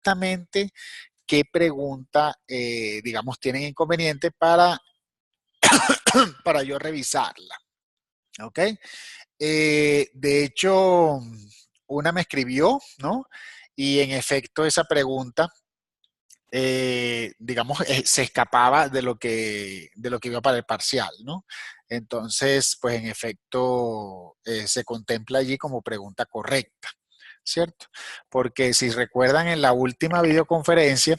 exactamente qué pregunta, digamos, tienen inconveniente para yo revisarla. ¿Ok? De hecho, una me escribió, ¿no? Y en efecto esa pregunta, digamos, se escapaba de lo que iba para el parcial, ¿no? Entonces, pues en efecto, se contempla allí como pregunta correcta, ¿cierto? Porque si recuerdan en la última videoconferencia,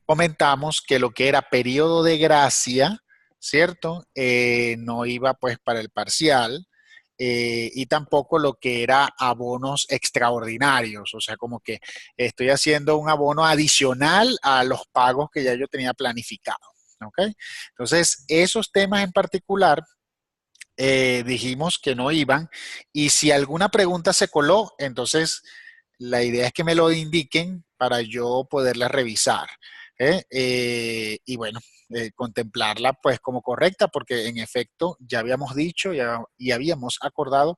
comentamos que lo que era periodo de gracia, ¿cierto? No iba pues para el parcial, y tampoco lo que era abonos extraordinarios, o sea, como que estoy haciendo un abono adicional a los pagos que ya yo tenía planificado. ¿Ok? Entonces, esos temas en particular dijimos que no iban, y si alguna pregunta se coló, entonces la idea es que me lo indiquen para yo poderla revisar. Y bueno, contemplarla pues como correcta, porque en efecto ya habíamos dicho y habíamos acordado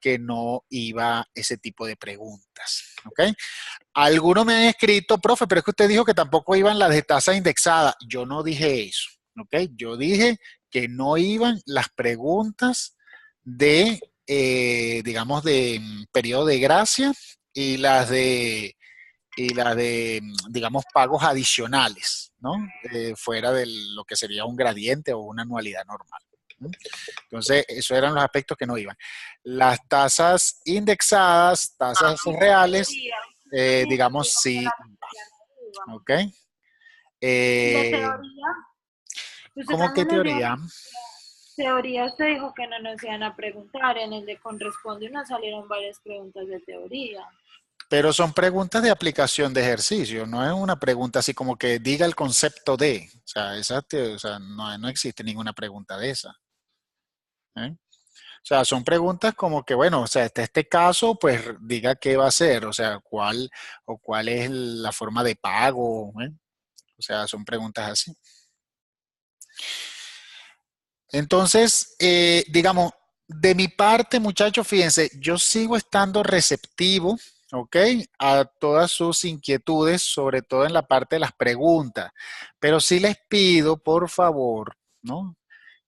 que no iba ese tipo de preguntas. ¿Ok? Algunos me han escrito, profe, pero es que usted dijo que tampoco iban las de tasa indexada. Yo no dije eso. ¿Ok? Yo dije que no iban las preguntas de, digamos, de periodo de gracia y digamos, pagos adicionales, ¿no? Fuera de lo que sería un gradiente o una anualidad normal. Entonces, esos eran los aspectos que no iban. Las tasas indexadas, tasas reales, digamos, sí. ¿Ok? Y de Eh, teoría, usted ¿Cómo qué también nos dijo teoría? que teoría, usted dijo que no nos iban a preguntar, en el de corresponde nos salieron varias preguntas de teoría. Pero son preguntas de aplicación de ejercicio, no es una pregunta así como que diga el concepto de. O sea, o sea, no existe ninguna pregunta de esa. ¿Eh? O sea, son preguntas como que, bueno, o sea, este caso, pues diga qué va a hacer, o sea, cuál es la forma de pago, ¿eh? O sea, son preguntas así. Entonces, digamos, de mi parte, muchachos, fíjense, yo sigo estando receptivo, ¿ok? A todas sus inquietudes, sobre todo en la parte de las preguntas, pero sí les pido, por favor, ¿no?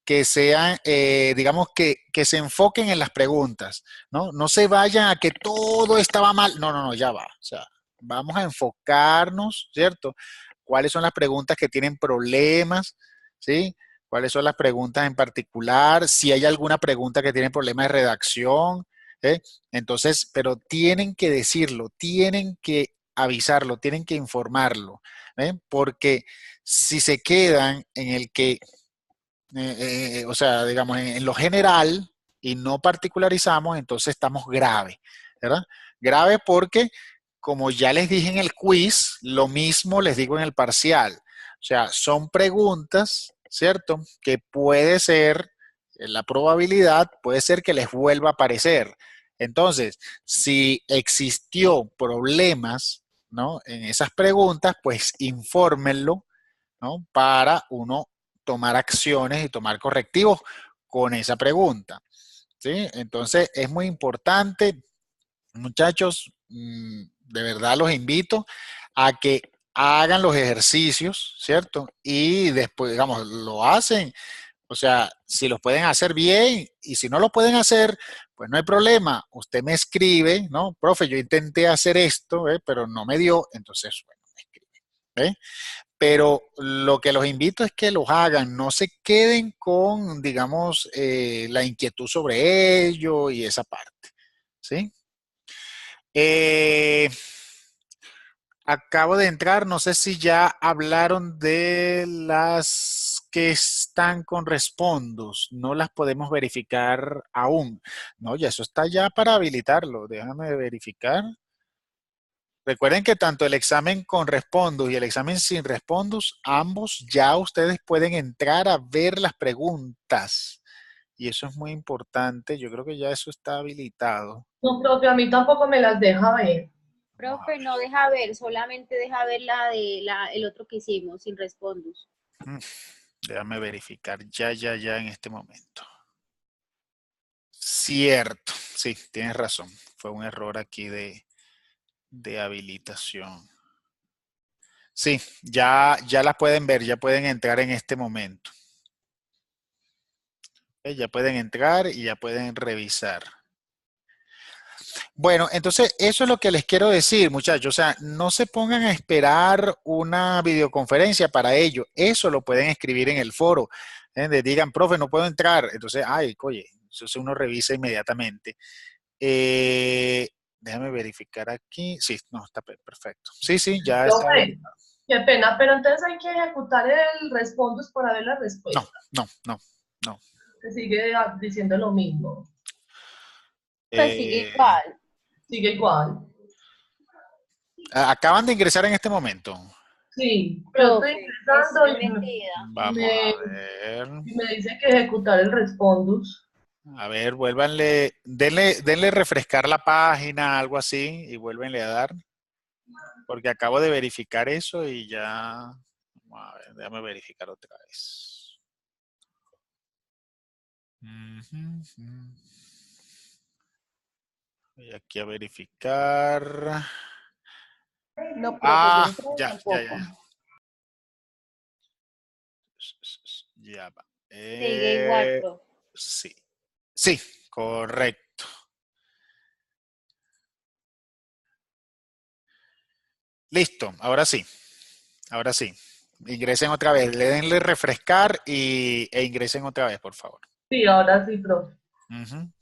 Que sean, digamos, que se enfoquen en las preguntas, ¿no? No se vayan a que todo estaba mal. No, no, no, ya va. O sea, vamos a enfocarnos, ¿cierto? ¿Cuáles son las preguntas que tienen problemas? ¿Sí? ¿Cuáles son las preguntas en particular? Si hay alguna pregunta que tiene problemas de redacción, ¿eh? Entonces, pero tienen que decirlo, tienen que avisarlo, tienen que informarlo, ¿eh? Porque si se quedan en el que o sea, digamos, en lo general y no particularizamos, entonces estamos grave, ¿verdad? Grave porque, como ya les dije en el quiz, lo mismo les digo en el parcial. O sea, son preguntas, ¿cierto? Que puede ser, la probabilidad puede ser que les vuelva a aparecer. Entonces, si existió problemas, ¿no? En esas preguntas, pues infórmenlo, ¿no? Para uno tomar acciones y tomar correctivos con esa pregunta. ¿Sí? Entonces es muy importante, muchachos, de verdad los invito a que hagan los ejercicios, ¿cierto? Y después, digamos, lo hacen, o sea, si los pueden hacer bien y si no lo pueden hacer, pues no hay problema. Usted me escribe, ¿no? Profe, yo intenté hacer esto, pero no me dio, entonces, bueno, me escribe. ¿Eh? Pero lo que los invito es que los hagan, no se queden con, digamos, la inquietud sobre ello y esa parte, ¿sí? Eh, Acabo de entrar, no sé si ya hablaron de las que están con respondos, no las podemos verificar aún. No, ya eso está ya para habilitarlo, déjame verificar. Recuerden que tanto el examen con respondos y el examen sin respondos, ambos ya ustedes pueden entrar a ver las preguntas. Y eso es muy importante. Yo creo que ya eso está habilitado. No, profe, a mí tampoco me las deja ver. Vamos a Profe, no deja ver, solamente deja ver la de el otro que hicimos, sin respondos. ver. Déjame verificar ya en este momento. Cierto. Sí, tienes razón. Fue un error aquí de habilitación. Sí, ya las pueden ver, ya pueden entrar en este momento. Ya pueden entrar y ya pueden revisar. Bueno, entonces eso es lo que les quiero decir, muchachos. O sea, no se pongan a esperar una videoconferencia para ello. Eso lo pueden escribir en el foro. Le digan, profe, no puedo entrar. Entonces, ay, oye, entonces uno revisa inmediatamente. Eh, Déjame verificar aquí. Sí, no, está perfecto. Sí, sí, ya está Profe, verificado. qué pena, pero entonces hay que ejecutar el respondus para ver la No, respuesta. no, no, no. Se sigue diciendo lo mismo. Pues sigue Eh, igual. Sigue igual. Acaban de ingresar en este momento. Sí, yo estoy Profe, ingresando estoy y metida. Vamos a ver. me dice que ejecutar el respondus. A ver, vuélvanle, denle refrescar la página, algo así, y vuélvenle a dar. Porque acabo de verificar eso y ya. Vamos a ver, déjame verificar otra vez. Voy aquí a verificar. No, profe, yo Ah, entré ya. tampoco. Ya va. Sigue igual, profe. Sí. Sí, correcto. Listo, ahora sí. Ahora sí. Ingresen otra vez. Le denle refrescar e ingresen otra vez, por favor. Sí, ahora sí, profe. Ujú.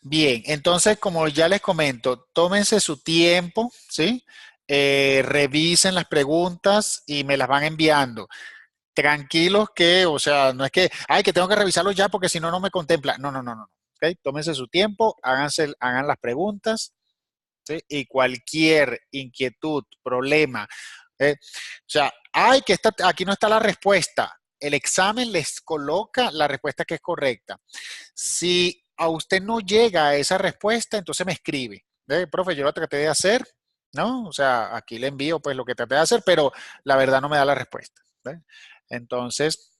Bien, entonces, como ya les comento, tómense su tiempo, ¿sí? Revisen las preguntas y me las van enviando. Tranquilos que, o sea, no es que, ay, que tengo que revisarlo ya porque si no, no me contempla. No, no, no, no. ¿Ok? Tómense su tiempo, hagan las preguntas, ¿sí? Y cualquier inquietud, problema, o sea, ay, que aquí no está la respuesta. El examen les coloca la respuesta que es correcta. Si a usted no llega a esa respuesta, entonces me escribe. Profe, yo lo traté de hacer, ¿no? O sea, aquí le envío pues lo que traté de hacer, pero la verdad no me da la respuesta. ¿Ve? Entonces,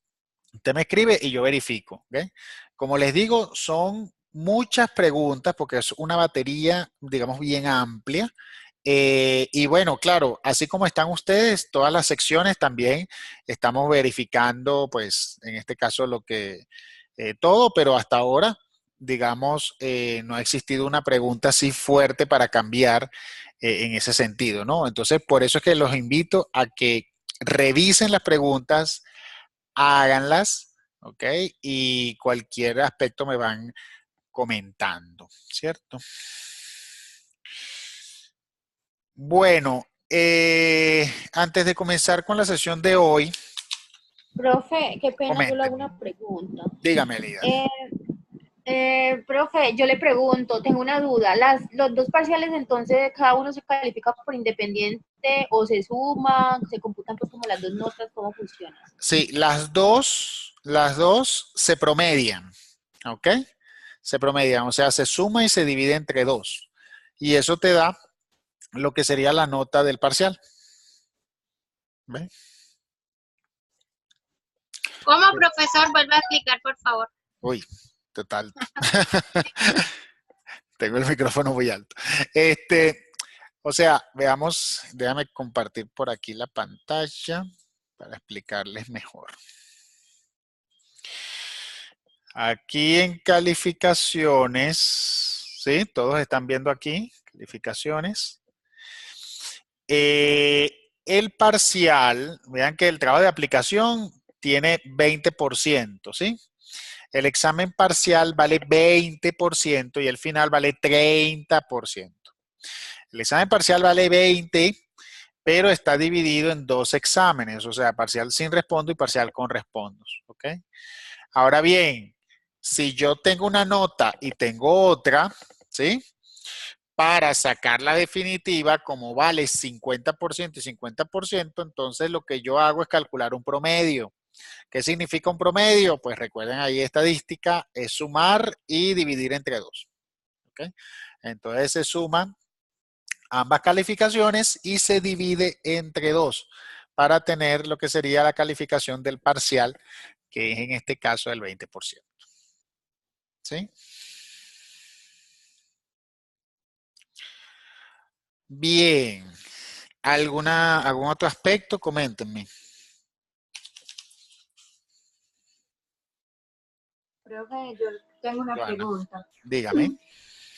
usted me escribe y yo verifico. ¿Ve? Como les digo, son muchas preguntas porque es una batería, digamos, bien amplia. Y bueno, claro, así como están ustedes, todas las secciones también estamos verificando, pues, en este caso lo que todo, pero hasta ahora, digamos, no ha existido una pregunta así fuerte para cambiar en ese sentido, ¿no? Entonces, por eso es que los invito a que revisen las preguntas, háganlas, ¿ok? Y cualquier aspecto me van comentando, ¿cierto? Bueno, antes de comenzar con la sesión de hoy, Profe, qué pena, yo le hago coméntenme, una pregunta. dígame, Lida. Eh, profe, yo le pregunto, tengo una duda. Los dos parciales, entonces, cada uno se califica por independiente o se suman, se computan pues como las dos notas, ¿cómo funciona? Sí, las dos se promedian, ¿ok? Se promedian, o sea, se suma y se divide entre dos. Y eso te da lo que sería la nota del parcial. ¿Ve? ¿Cómo, profesor? Vuelve a explicar, por favor. Uy, total. Tengo el micrófono muy alto. O sea, veamos, déjame compartir por aquí la pantalla para explicarles mejor. Aquí en calificaciones, ¿sí? Todos están viendo aquí, calificaciones. El parcial, vean que el trabajo de aplicación tiene 20%, ¿sí? El examen parcial vale 20% y el final vale 30%. El examen parcial vale 20, pero está dividido en dos exámenes, o sea, parcial sin respondo y parcial con respondos, ¿ok? Ahora bien, si yo tengo una nota y tengo otra, ¿sí? Para sacar la definitiva, como vale 50% y 50%, entonces lo que yo hago es calcular un promedio. ¿Qué significa un promedio? Pues recuerden ahí estadística, es sumar y dividir entre dos. ¿Okay? Entonces se suman ambas calificaciones y se divide entre dos para tener lo que sería la calificación del parcial, que es en este caso el 20%. ¿Sí? Bien. ¿Algún otro aspecto? Coméntenme. Profe, yo tengo una Joana, pregunta. dígame.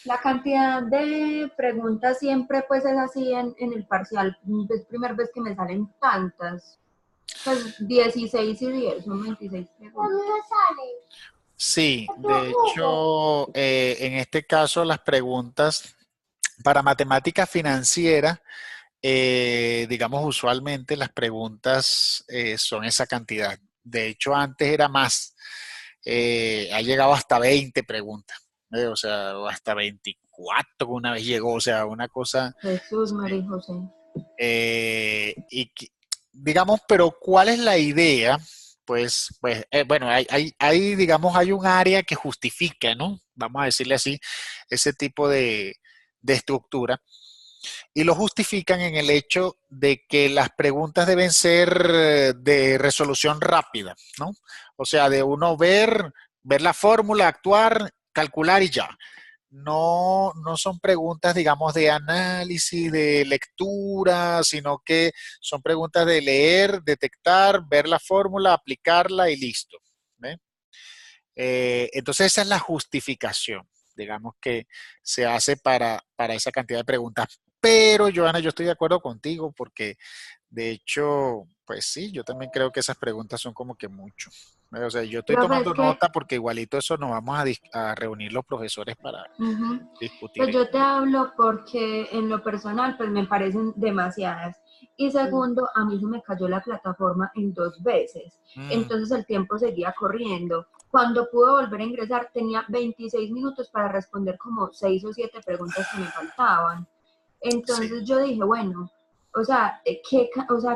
La cantidad de preguntas siempre pues es así en el parcial. Es primera vez que me salen tantas. Pues 16 y 10, son 26 preguntas. Sí, de hecho, en este caso las preguntas para matemática financiera, digamos, usualmente las preguntas son esa cantidad. De hecho, antes era más. Ha llegado hasta 20 preguntas, o sea, o hasta 24 que una vez llegó, o sea, una cosa. Jesús, María y José. Digamos, pero ¿cuál es la idea? Bueno, digamos, hay un área que justifica, ¿no? Vamos a decirle así, ese tipo de estructura. Y lo justifican en el hecho de que las preguntas deben ser de resolución rápida, ¿no? O sea, de uno ver la fórmula, actuar, calcular y ya. No son preguntas, digamos, de análisis, de lectura, sino que son preguntas de leer, detectar, ver la fórmula, aplicarla y listo. ¿Ve? Entonces esa es la justificación, digamos, que se hace para esa cantidad de preguntas. Pero, Joana, yo estoy de acuerdo contigo porque, de hecho, pues sí, yo también creo que esas preguntas son como que mucho. O sea, yo estoy Profe, tomando es que nota porque igualito eso nos vamos a reunir los profesores para discutir pues yo esto. te hablo porque en lo personal pues me parecen demasiadas. Y segundo, a mí se me cayó la plataforma en 2 veces. Mm, Entonces el tiempo seguía corriendo. Cuando pude volver a ingresar tenía 26 minutos para responder como 6 o 7 preguntas que me faltaban. sí. Entonces yo dije, bueno,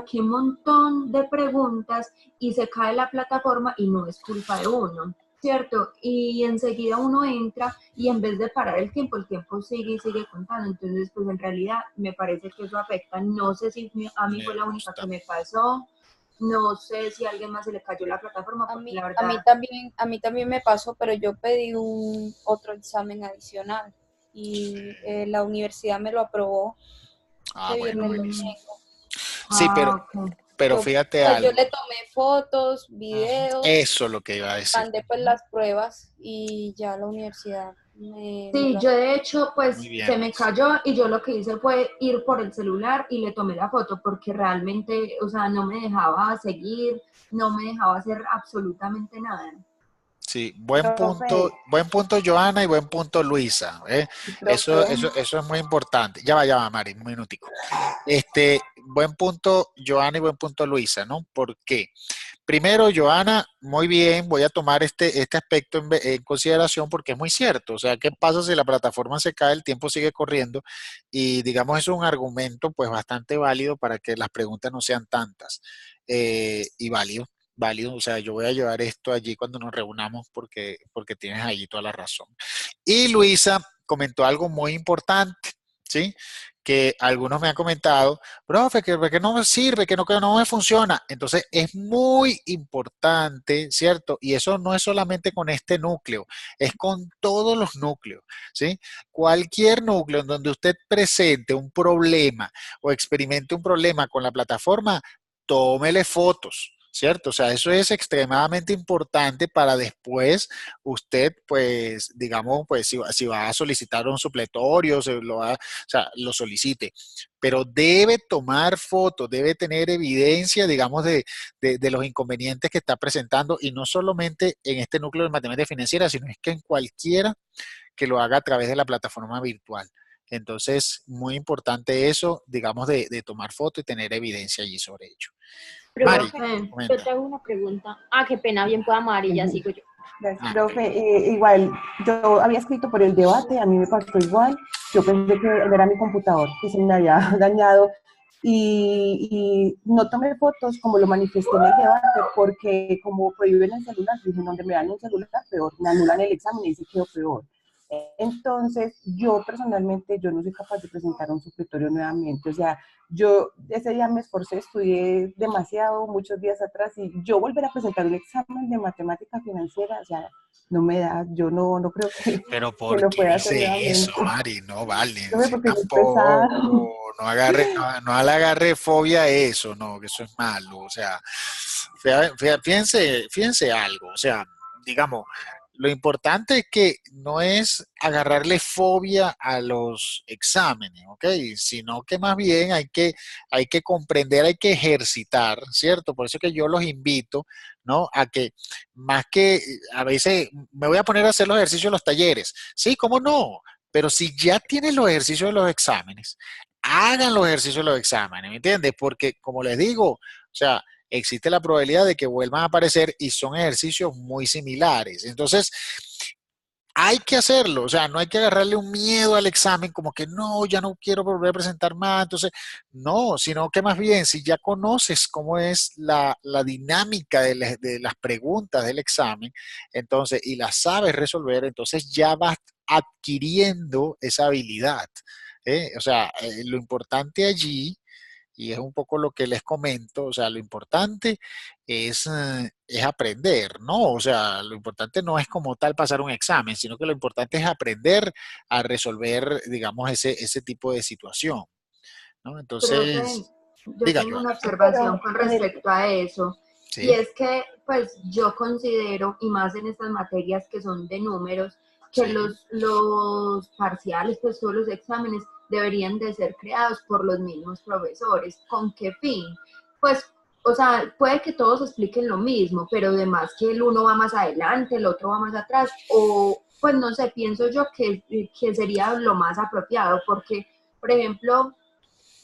qué montón de preguntas y se cae la plataforma y no es culpa de uno, ¿cierto? Y enseguida uno entra y en vez de parar el tiempo sigue y sigue contando. Entonces, pues en realidad me parece que eso afecta. No sé si a mí fue Me la única que gusta. me pasó, no sé si a alguien más se le cayó la plataforma, A porque mí, la a mí verdad, también, a mí también me pasó, pero yo pedí otro examen adicional y la universidad me lo aprobó. Ah, Este bueno, viernes lo mm, tengo. sí, ok. pero Yo, fíjate pues yo algo. le tomé fotos, Ujú. videos, Eso es lo que iba a decir. mandé pues Ujú. las pruebas y ya la universidad me Sí, lo yo aceptó. de hecho, Muy pues bien, se me Luis. cayó y yo lo que hice fue ir por el celular y le tomé la foto porque realmente, o sea, no me dejaba seguir, no me dejaba hacer absolutamente nada. Sí, Profe, buen punto, Joana, y buen punto, Luisa. ¿Eh? profe, Eso es muy importante. Ya va, Mari, un minutico. Buen punto, Joana, y buen punto, Luisa, ¿no? ¿Por qué? Primero, Joana, muy bien, voy a tomar este aspecto en consideración porque es muy cierto. O sea, ¿qué pasa si la plataforma se cae, el tiempo sigue corriendo? Y digamos, es un argumento pues bastante válido para que las preguntas no sean tantas. Y válido. O sea, yo voy a llevar esto allí cuando nos reunamos porque tienes allí toda la razón. Y Luisa comentó algo muy importante, ¿sí? Que algunos me han comentado, profe, que no me sirve, que no me funciona. Entonces es muy importante, ¿cierto? Y eso no es solamente con este núcleo, es con todos los núcleos, ¿sí? Cualquier núcleo en donde usted presente un problema o experimente un problema con la plataforma, tómele fotos. ¿Cierto? O sea, eso es extremadamente importante para después usted, pues, digamos, pues, si va a solicitar un supletorio, o sea, lo solicite, pero debe tomar fotos, debe tener evidencia, digamos, de los inconvenientes que está presentando y no solamente en este núcleo de matemáticas financieras, sino es que en cualquiera que lo haga a través de la plataforma virtual. Entonces, muy importante eso, digamos, de tomar foto y tener evidencia allí sobre ello. Mari, Profe, Eh, yo comenta. te hago una pregunta. Ah, qué pena, bien pueda Mari, ya sigo yo. gracias, Ah, ok. profe. Igual, yo había escrito por el debate, a mí me pasó igual. Yo pensé que era mi computador que se me había dañado y no tomé fotos como lo manifesté en el debate porque como prohíben el celular, dije, donde me dan un celular, peor, me anulan el examen y dice quedó peor. Entonces, yo personalmente, yo no soy capaz de presentar un supletorio nuevamente. O sea, yo ese día me esforcé, estudié demasiado, muchos días atrás, y yo volver a presentar un examen de matemática financiera, o sea, no me da, yo no creo Pero que ¿por lo qué pueda hacer dice eso, nuevamente. Mari? No vale, No sé, sí, porque es pesado. tampoco, no le agarre fobia a eso, no, que eso es malo, o sea, fíjense algo, o sea, digamos, lo importante es que no es agarrarle fobia a los exámenes, ¿ok? Sino que más bien hay que comprender, hay que ejercitar, ¿cierto? Por eso que yo los invito, ¿no? A que más que a veces me voy a poner a hacer los ejercicios de los talleres, sí, ¿cómo no? Pero si ya tienes los ejercicios de los exámenes, hagan los ejercicios de los exámenes, ¿me entiendes? Porque como les digo, o sea, existe la probabilidad de que vuelvan a aparecer y son ejercicios muy similares. Entonces, hay que hacerlo, o sea, no hay que agarrarle un miedo al examen como que no, ya no quiero volver a presentar más, entonces, no, sino que más bien, si ya conoces cómo es la dinámica de las preguntas del examen, entonces, y las sabes resolver, entonces ya vas adquiriendo esa habilidad. O sea, lo importante allí y es un poco lo que les comento, o sea, lo importante es aprender, ¿no? O sea, lo importante no es como tal pasar un examen, sino que lo importante es aprender a resolver, digamos, ese tipo de situación, ¿no? Profe, Entonces, yo diga, tengo una Joana. observación Pero con en el, respecto a eso, y Sí, es que pues yo considero, y más en estas materias que son de números, que sí. los parciales, pues todos los exámenes deberían de ser creados por los mismos profesores. ¿Con qué fin? Pues, o sea, puede que todos expliquen lo mismo, pero además que el uno va más adelante, el otro va más atrás, o pues no sé, pienso yo que sería lo más apropiado, porque, por ejemplo,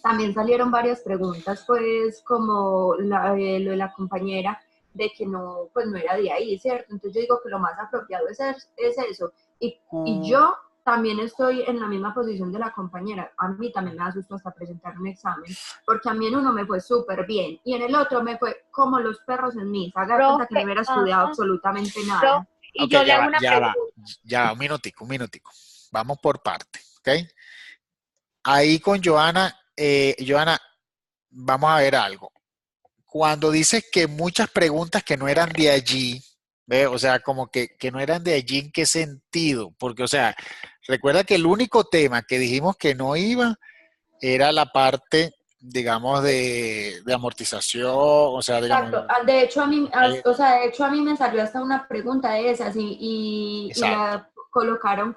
también salieron varias preguntas, pues, como lo de la compañera, de que no, pues no era de ahí, ¿cierto? Entonces yo digo que lo más apropiado es eso. Y yo también estoy en la misma posición de la compañera. A mí también me da susto hasta presentar un examen, porque a mí en uno me fue súper bien y en el otro me fue como los perros en misa. Haga de cuenta que no Profe, hubiera estudiado absolutamente nada. profe, y Ok, yo le hago una pregunta. ya va, un minutico, un minutico. Vamos por parte, ¿ok? Ahí con Joana, Joana, vamos a ver algo. Cuando dices que muchas preguntas que no eran de allí, ¿ve? O sea, como que no eran de allí, ¿en qué sentido? Porque, o sea, recuerda que el único tema que dijimos que no iba era la parte, digamos, de amortización, o sea, digamos, Exacto. De hecho, eh, o sea, de hecho a mí me salió hasta una pregunta de esas y exacto, la colocaron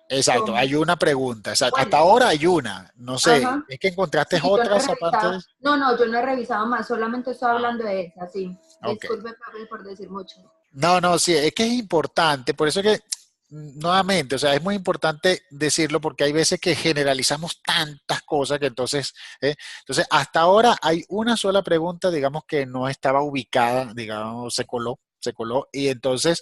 exacto, como, hay una pregunta, exacto. Hasta bueno, ahora hay una, no sé, ajá. es que encontraste Sí, yo no he otras aparte de revisado, eso. no, no, yo no he revisado más, solamente estoy Ah, hablando de esa, sí. ok. Disculpe, profe, por decir mucho. No, no, sí, es que es importante, por eso es que, nuevamente, o sea, es muy importante decirlo porque hay veces que generalizamos tantas cosas que entonces hasta ahora hay una sola pregunta, digamos, que no estaba ubicada, digamos, se coló, y entonces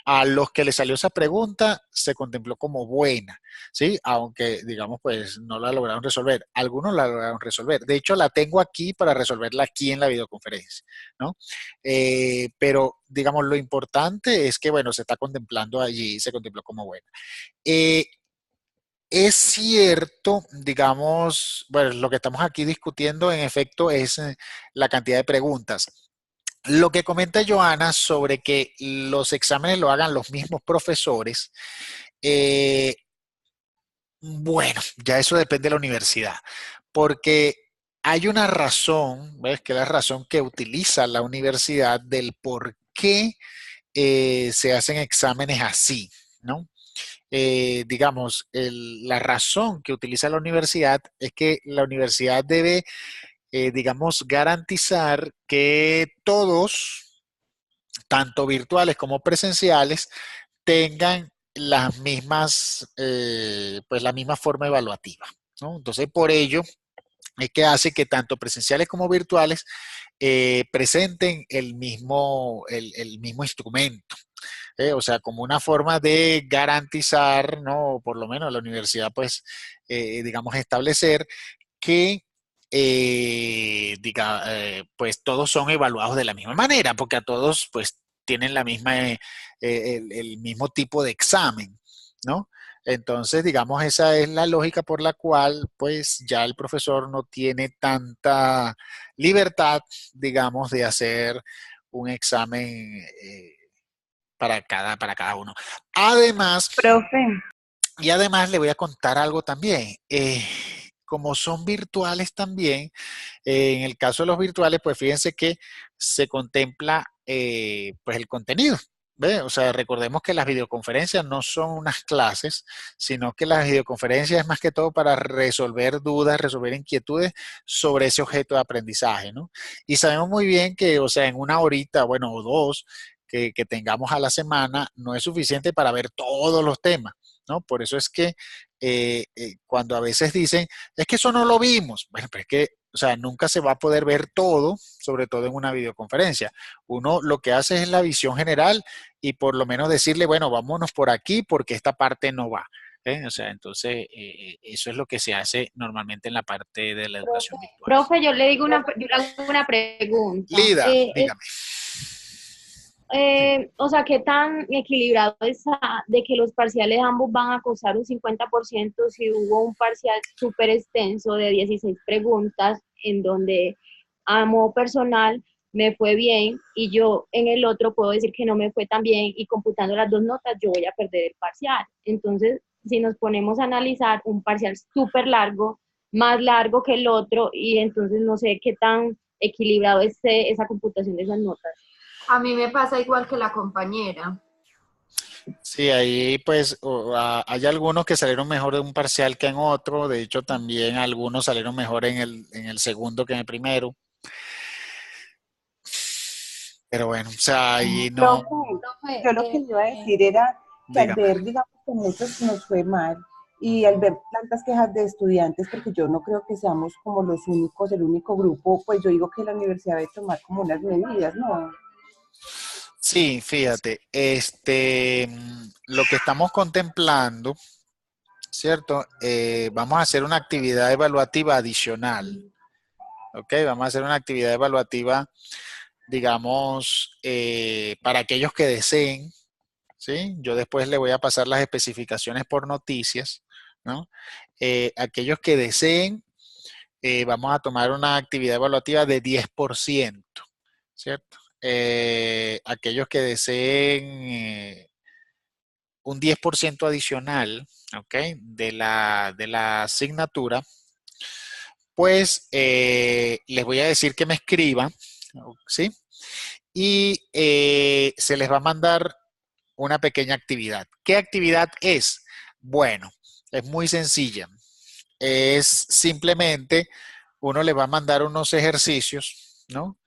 a los que les salió esa pregunta se contempló como buena, ¿sí? Aunque, digamos, pues no la lograron resolver. Algunos la lograron resolver. De hecho, la tengo aquí para resolverla aquí en la videoconferencia, ¿no? Pero, digamos, lo importante es que, bueno, se está contemplando allí, se contempló como buena. Eh, es cierto, digamos, bueno, lo que estamos aquí discutiendo en efecto es la cantidad de preguntas. Lo que comenta Joana sobre que los exámenes lo hagan los mismos profesores, eh, bueno, ya eso depende de la universidad, porque hay una razón, ¿ves? Que es la razón que utiliza la universidad del por qué se hacen exámenes así, ¿no? Digamos, la razón que utiliza la universidad es que la universidad debe, digamos, garantizar que todos, tanto virtuales como presenciales, tengan las mismas, pues la misma forma evaluativa, ¿no? Entonces, por ello es que hace que tanto presenciales como virtuales presenten el mismo instrumento. O sea, como una forma de garantizar, ¿no? O por lo menos la universidad, pues, digamos, establecer que, pues, todos son evaluados de la misma manera, porque a todos, pues, tienen la misma, el mismo tipo de examen. ¿no? Entonces, digamos, esa es la lógica por la cual, pues, ya el profesor no tiene tanta libertad, digamos, de hacer un examen para cada uno. Además, Profe, y además le voy a contar algo también. Como son virtuales también, en el caso de los virtuales, pues fíjense que se contempla pues el contenido. ¿Ve? O sea, recordemos que las videoconferencias no son unas clases, sino que las videoconferencias es más que todo para resolver dudas, resolver inquietudes sobre ese objeto de aprendizaje, ¿no? Y sabemos muy bien que, o sea, en una horita, bueno, o dos, que tengamos a la semana, no es suficiente para ver todos los temas, ¿no? Por eso es que cuando a veces dicen, es que eso no lo vimos, bueno, pero es que, o sea, nunca se va a poder ver todo, sobre todo en una videoconferencia. Uno lo que hace es la visión general y por lo menos decirle, bueno, vámonos por aquí porque esta parte no va. O sea, entonces eso es lo que se hace normalmente en la parte de la educación virtual. Profe, yo le hago una pregunta. Lida, dígame. O sea, ¿qué tan equilibrado está de que los parciales ambos van a costar un 50% si hubo un parcial súper extenso de 16 preguntas en donde a modo personal me fue bien y yo en el otro puedo decir que no me fue tan bien y computando las dos notas yo voy a perder el parcial? Entonces, si nos ponemos a analizar un parcial súper largo, más largo que el otro, y entonces no sé qué tan equilibrado esté esa computación de esas notas. A mí me pasa igual que la compañera. Sí, ahí pues hay algunos que salieron mejor de un parcial que en otro, de hecho también algunos salieron mejor en el segundo que en el primero. Pero bueno, o sea, ahí no... Profe, yo lo que le iba a decir era que al ver, digamos, que muchos nos fue mal y al ver tantas quejas de estudiantes, porque yo no creo que seamos como los únicos, el único grupo, pues yo digo que la universidad debe tomar como unas medidas, ¿no? Sí, fíjate, lo que estamos contemplando, ¿cierto? Vamos a hacer una actividad evaluativa adicional, ¿ok? Vamos a hacer una actividad evaluativa, digamos, para aquellos que deseen, ¿sí? Yo después le voy a pasar las especificaciones por noticias, ¿no? Aquellos que deseen, vamos a tomar una actividad evaluativa de 10%, ¿cierto? Aquellos que deseen un 10% adicional, ¿ok? De la asignatura, pues les voy a decir que me escriban, ¿sí? Y se les va a mandar una pequeña actividad. ¿Qué actividad es? Bueno, es muy sencilla. Es simplemente, uno le va a mandar unos ejercicios, ¿no?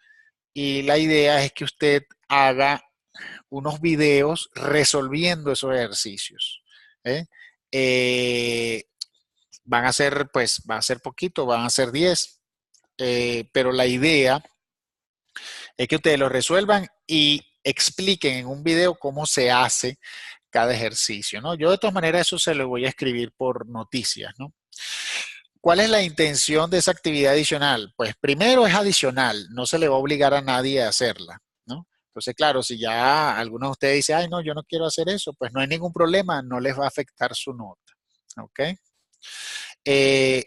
Y la idea es que usted haga unos videos resolviendo esos ejercicios. ¿eh? Van a ser, pues, van a ser poquito, van a ser 10, pero la idea es que ustedes lo resuelvan y expliquen en un video cómo se hace cada ejercicio, ¿no? Yo de todas maneras eso se lo voy a escribir por noticias, ¿no? ¿Cuál es la intención de esa actividad adicional? Pues primero es adicional, no se le va a obligar a nadie a hacerla, ¿no? Entonces, claro, si ya alguno de ustedes dice, ay, no, yo no quiero hacer eso, pues no hay ningún problema, no les va a afectar su nota, ¿ok?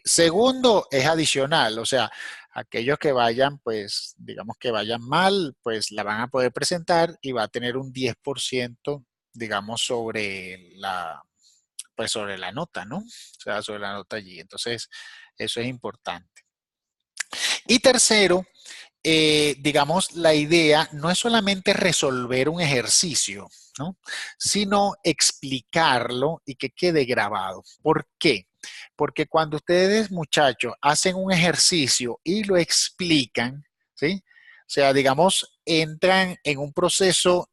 Segundo, es adicional, o sea, aquellos que vayan, pues, digamos que vayan mal, pues la van a poder presentar y va a tener un 10%, digamos, pues sobre la nota, ¿no? O sea, sobre la nota allí. Entonces, eso es importante. Y tercero, digamos, la idea no es solamente resolver un ejercicio, ¿no? Sino explicarlo y que quede grabado. ¿Por qué? Porque cuando ustedes, muchachos, hacen un ejercicio y lo explican, ¿sí? O sea, digamos, entran en un proceso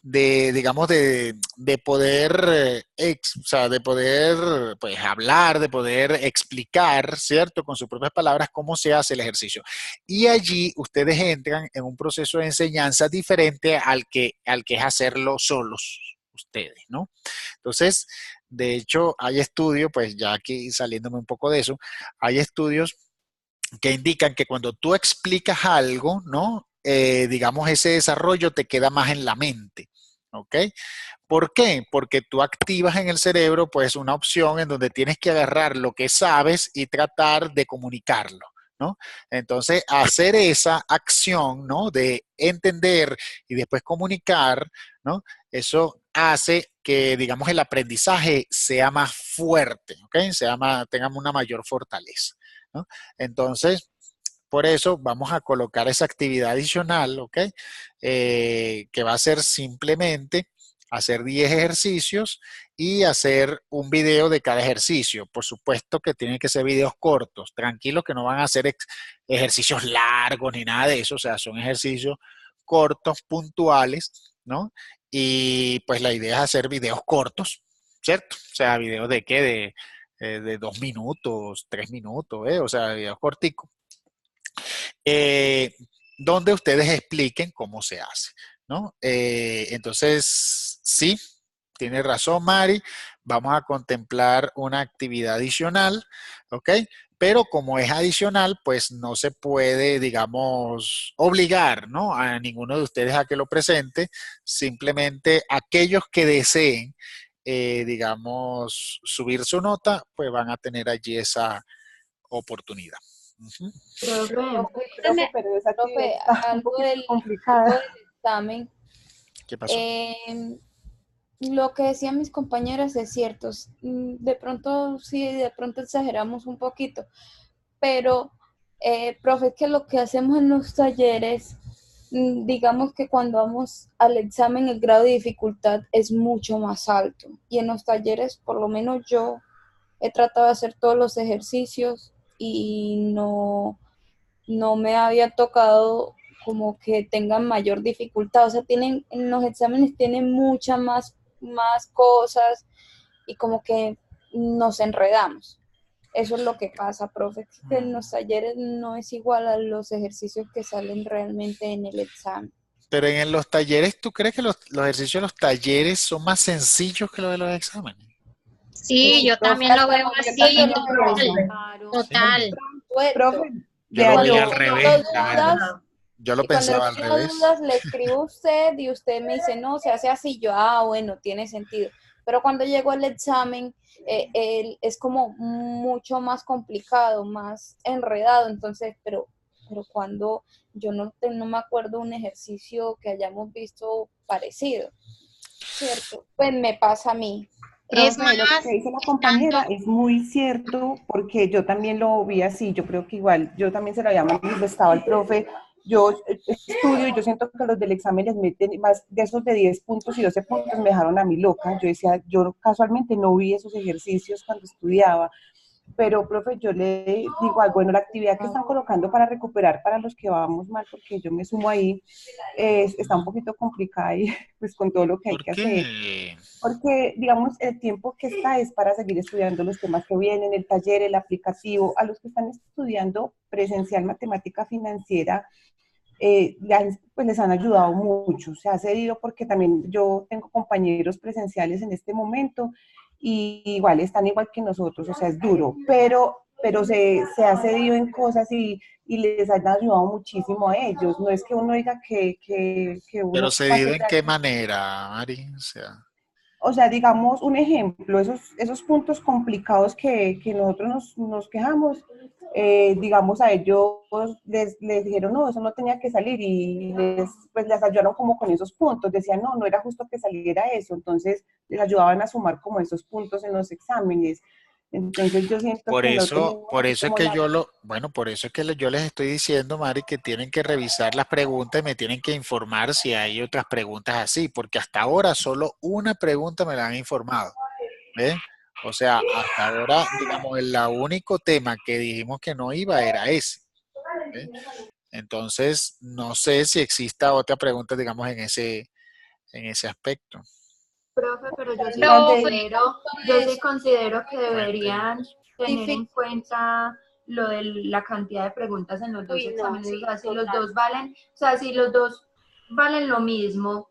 digamos, de poder, o sea, de poder, pues, hablar, de poder explicar, ¿cierto? Con sus propias palabras cómo se hace el ejercicio. Y allí ustedes entran en un proceso de enseñanza diferente al que es hacerlo solos ustedes, ¿no? Entonces, de hecho, hay estudios, pues ya aquí saliéndome un poco de eso, hay estudios que indican que cuando tú explicas algo, ¿no? Digamos, ese desarrollo te queda más en la mente, ¿ok? ¿Por qué? Porque tú activas en el cerebro pues una opción en donde tienes que agarrar lo que sabes y tratar de comunicarlo, ¿no? Entonces, hacer esa acción, ¿no? De entender y después comunicar, ¿no? Eso hace que, digamos, el aprendizaje sea más fuerte, ¿ok? Tengamos una mayor fortaleza, ¿no? Entonces, por eso vamos a colocar esa actividad adicional, ¿ok? Que va a ser simplemente hacer 10 ejercicios y hacer un video de cada ejercicio. Por supuesto que tienen que ser videos cortos, tranquilos que no van a hacer ejercicios largos ni nada de eso, o sea, son ejercicios cortos, puntuales, ¿no? Y pues la idea es hacer videos cortos, ¿cierto? O sea, videos de qué, de 2 minutos, 3 minutos, ¿eh? O sea, videos corticos eh, donde ustedes expliquen cómo se hace, ¿no? Entonces, sí, tiene razón Mari, vamos a contemplar una actividad adicional, ¿ok? Pero como es adicional, pues no se puede, digamos, obligar, ¿no? A ninguno de ustedes a que lo presente, simplemente aquellos que deseen, digamos, subir su nota, pues van a tener allí esa oportunidad. Ujú. Profe, pero esa actividad Profe, está un algo poquito algo complicada. del examen. ¿Qué pasó? Lo que decían mis compañeras es cierto. De pronto, sí, de pronto exageramos un poquito. Pero, profe, es que lo que hacemos en los talleres, digamos que cuando vamos al examen el grado de dificultad es mucho más alto. Y en los talleres, por lo menos yo, he tratado de hacer todos los ejercicios y no me había tocado como que tengan mayor dificultad. O sea, en los exámenes tienen muchas más cosas y como que nos enredamos. Eso es lo que pasa, profe, que en los talleres no es igual a los ejercicios que salen realmente en el examen. Pero en los talleres, ¿tú crees que los ejercicios de los talleres son más sencillos que los de los exámenes? Sí, yo también lo veo así, también lo veo, total, Claro. total. Profe, Yo lo vea, veía yo, al Cuando revés, tengo la verdad. dudas, Yo lo y cuando pensaba al tengo revés. dudas, le escribo a usted y usted me dice, no, se hace así. Yo, bueno, tiene sentido. Pero cuando llego al examen, es como mucho más complicado, más enredado. Entonces, pero cuando yo no me acuerdo un ejercicio que hayamos visto parecido, ¿cierto? Pues me pasa a mí. Es profe, lo más, que dice la estando, compañera es muy cierto porque yo también lo vi así, yo creo que igual, yo también se lo había manifestado al profe, yo estudio y yo siento que los del examen les meten más de esos de 10 puntos y 12 puntos me dejaron a mí loca, yo decía, yo casualmente no vi esos ejercicios cuando estudiaba, pero profe, yo le digo, bueno, la actividad que están colocando para recuperar para los que vamos mal, porque yo me sumo ahí, está un poquito complicada y pues con todo lo que hay ¿Por que hacer. qué? Porque, digamos, el tiempo que está es para seguir estudiando los temas que vienen, el taller, el aplicativo. A los que están estudiando presencial matemática financiera, pues les han ayudado mucho. Se ha cedido porque también yo tengo compañeros presenciales en este momento y igual están igual que nosotros, o sea, es duro, pero se ha cedido en cosas y les han ayudado muchísimo a ellos. No es que uno diga que Pero uno cedido pase en qué manera, Mari? o sea, digamos un ejemplo, esos puntos complicados que nosotros nos quejamos, digamos a ellos les dijeron, no, eso no tenía que salir y pues les ayudaron como con esos puntos, decían, no era justo que saliera eso, entonces les ayudaban a sumar como esos puntos en los exámenes. Entonces yo siento que no tenemos Por así eso es como que la... por eso es que yo les estoy diciendo, Mari, que tienen que revisar las preguntas y me tienen que informar si hay otras preguntas así, porque hasta ahora solo una pregunta me la han informado, ¿ves? O sea, hasta ahora, digamos, el único tema que dijimos que no iba era ese, ¿ves? Entonces, no sé si exista otra pregunta, digamos, en ese aspecto. Profe, pero profe, yo sí considero que Cuenten. deberían tener en Difícil. cuenta lo de la cantidad de preguntas en los dos Uy, no, exámenes. O sí, sea, si los total. dos valen, o sea, si los dos valen lo mismo,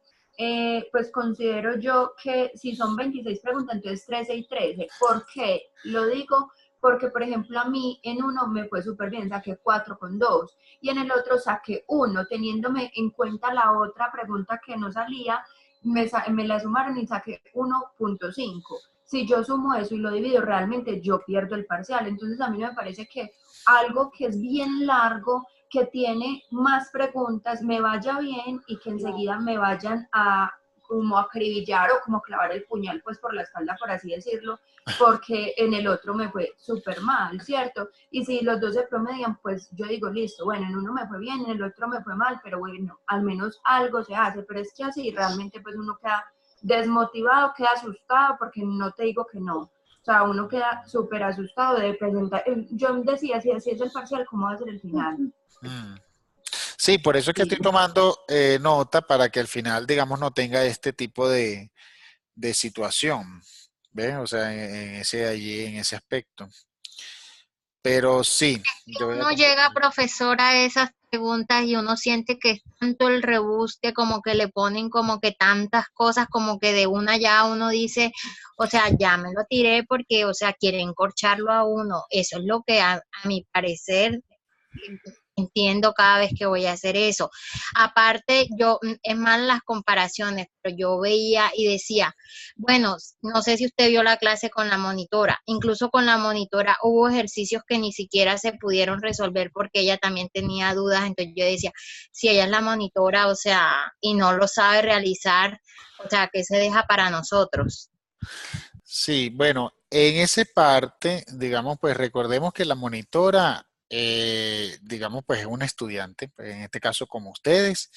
pues considero yo que si son 26 preguntas, entonces 13 y 13. ¿Por qué? Lo digo porque, por ejemplo, a mí en uno me fue súper bien, saqué 4 con 2, y en el otro saqué 1, teniéndome en cuenta la otra pregunta que no salía, me la sumaron y saqué 1.5. Si yo sumo eso y lo divido, realmente yo pierdo el parcial. Entonces a mí no me parece que algo que es bien largo, que tiene más preguntas, me vaya bien y que enseguida me vayan a como acribillar o como clavar el puñal pues por la espalda, por así decirlo, porque en el otro me fue súper mal, ¿cierto? Y si los dos se promedian, pues yo digo, listo, bueno, en uno me fue bien, en el otro me fue mal, pero bueno, al menos algo se hace, pero es que así realmente pues uno queda desmotivado, queda asustado, porque no te digo que no. O sea, uno queda súper asustado de presentar. Yo decía, si así es el parcial, ¿cómo va a ser el final? Sí, por eso es que estoy tomando nota para que al final, digamos, no tenga este tipo de situación. ¿Ves? O sea, en ese allí, en ese aspecto. Pero sí, yo voy a Uno llega, profesor, a esas preguntas y uno siente que es tanto el rebusque, como que le ponen como que tantas cosas, como que de una ya uno dice, o sea, ya me lo tiré porque, o sea, quieren corcharlo a uno. Eso es lo que a mi parecer entiendo cada vez que voy a hacer eso. Aparte, es más las comparaciones, pero yo veía y decía, bueno, no sé si usted vio la clase con la monitora, incluso con la monitora hubo ejercicios que ni siquiera se pudieron resolver porque ella también tenía dudas, entonces yo decía, si ella es la monitora, o sea, y no lo sabe realizar, o sea, ¿qué se deja para nosotros? Sí, bueno, en esa parte, digamos, pues recordemos que la monitora, digamos, pues es un estudiante, pues, en este caso como ustedes,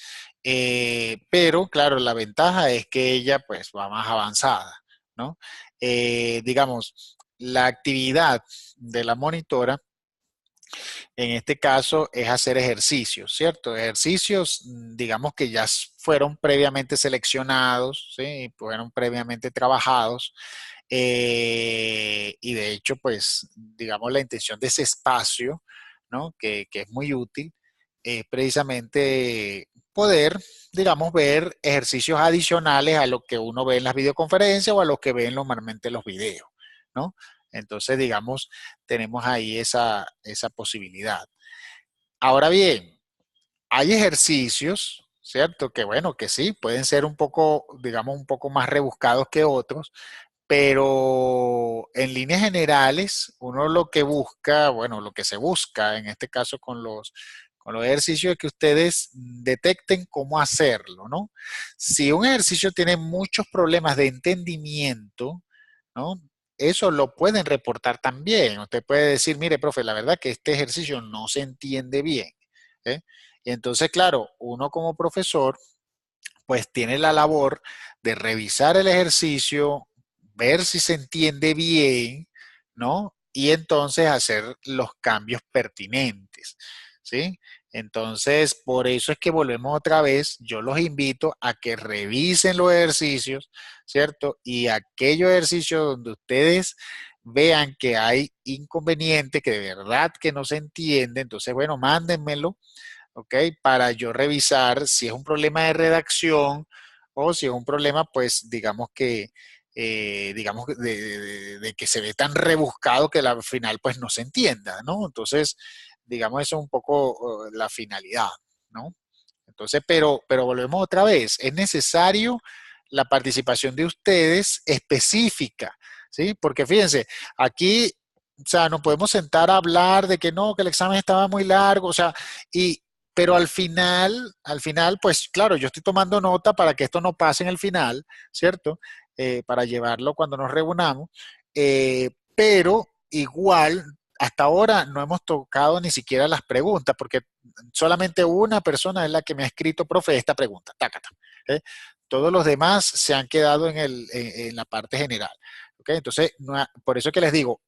pero claro, la ventaja es que ella pues va más avanzada, ¿no? Digamos, la actividad de la monitora en este caso es hacer ejercicios, ¿cierto? Ejercicios, digamos que ya fueron previamente seleccionados, ¿sí? Fueron previamente trabajados. Y de hecho, pues, digamos, la intención de ese espacio, ¿no? Que es muy útil, es precisamente poder, digamos, ver ejercicios adicionales a lo que uno ve en las videoconferencias o a lo que ven normalmente los videos, ¿no? Entonces, digamos, tenemos ahí esa posibilidad. Ahora bien, hay ejercicios, ¿cierto? Que bueno, que sí, pueden ser un poco, digamos, un poco más rebuscados que otros, pero en líneas generales, uno lo que busca, bueno, lo que se busca en este caso con los ejercicios es que ustedes detecten cómo hacerlo, ¿no? Si un ejercicio tiene muchos problemas de entendimiento, ¿no? Eso lo pueden reportar también. Usted puede decir, mire, profe, la verdad que este ejercicio no se entiende bien, ¿eh? Y entonces, claro, uno como profesor, pues tiene la labor de revisar el ejercicio, ver si se entiende bien, ¿no? Y entonces hacer los cambios pertinentes, ¿sí? Entonces, por eso es que volvemos otra vez, yo los invito a que revisen los ejercicios, ¿cierto? Y aquellos ejercicios donde ustedes vean que hay inconveniente, que de verdad que no se entiende, entonces, bueno, mándenmelo, ¿ok? Para yo revisar si es un problema de redacción o si es un problema, pues, digamos, de que se ve tan rebuscado que al final, pues, no se entienda, ¿no? Entonces, digamos, eso es un poco la finalidad, ¿no? Entonces, pero volvemos otra vez, es necesario la participación de ustedes específica, ¿sí? Porque fíjense, aquí, o sea, nos podemos sentar a hablar de que no, que el examen estaba muy largo, o sea, pero al final, pues claro, yo estoy tomando nota para que esto no pase en el final, ¿cierto? Para llevarlo cuando nos reunamos, pero igual, hasta ahora no hemos tocado ni siquiera las preguntas, porque solamente una persona es la que me ha escrito, profe, esta pregunta, tácata, ¿eh? Todos los demás se han quedado en la parte general, ¿ok? Entonces, por eso es que les digo,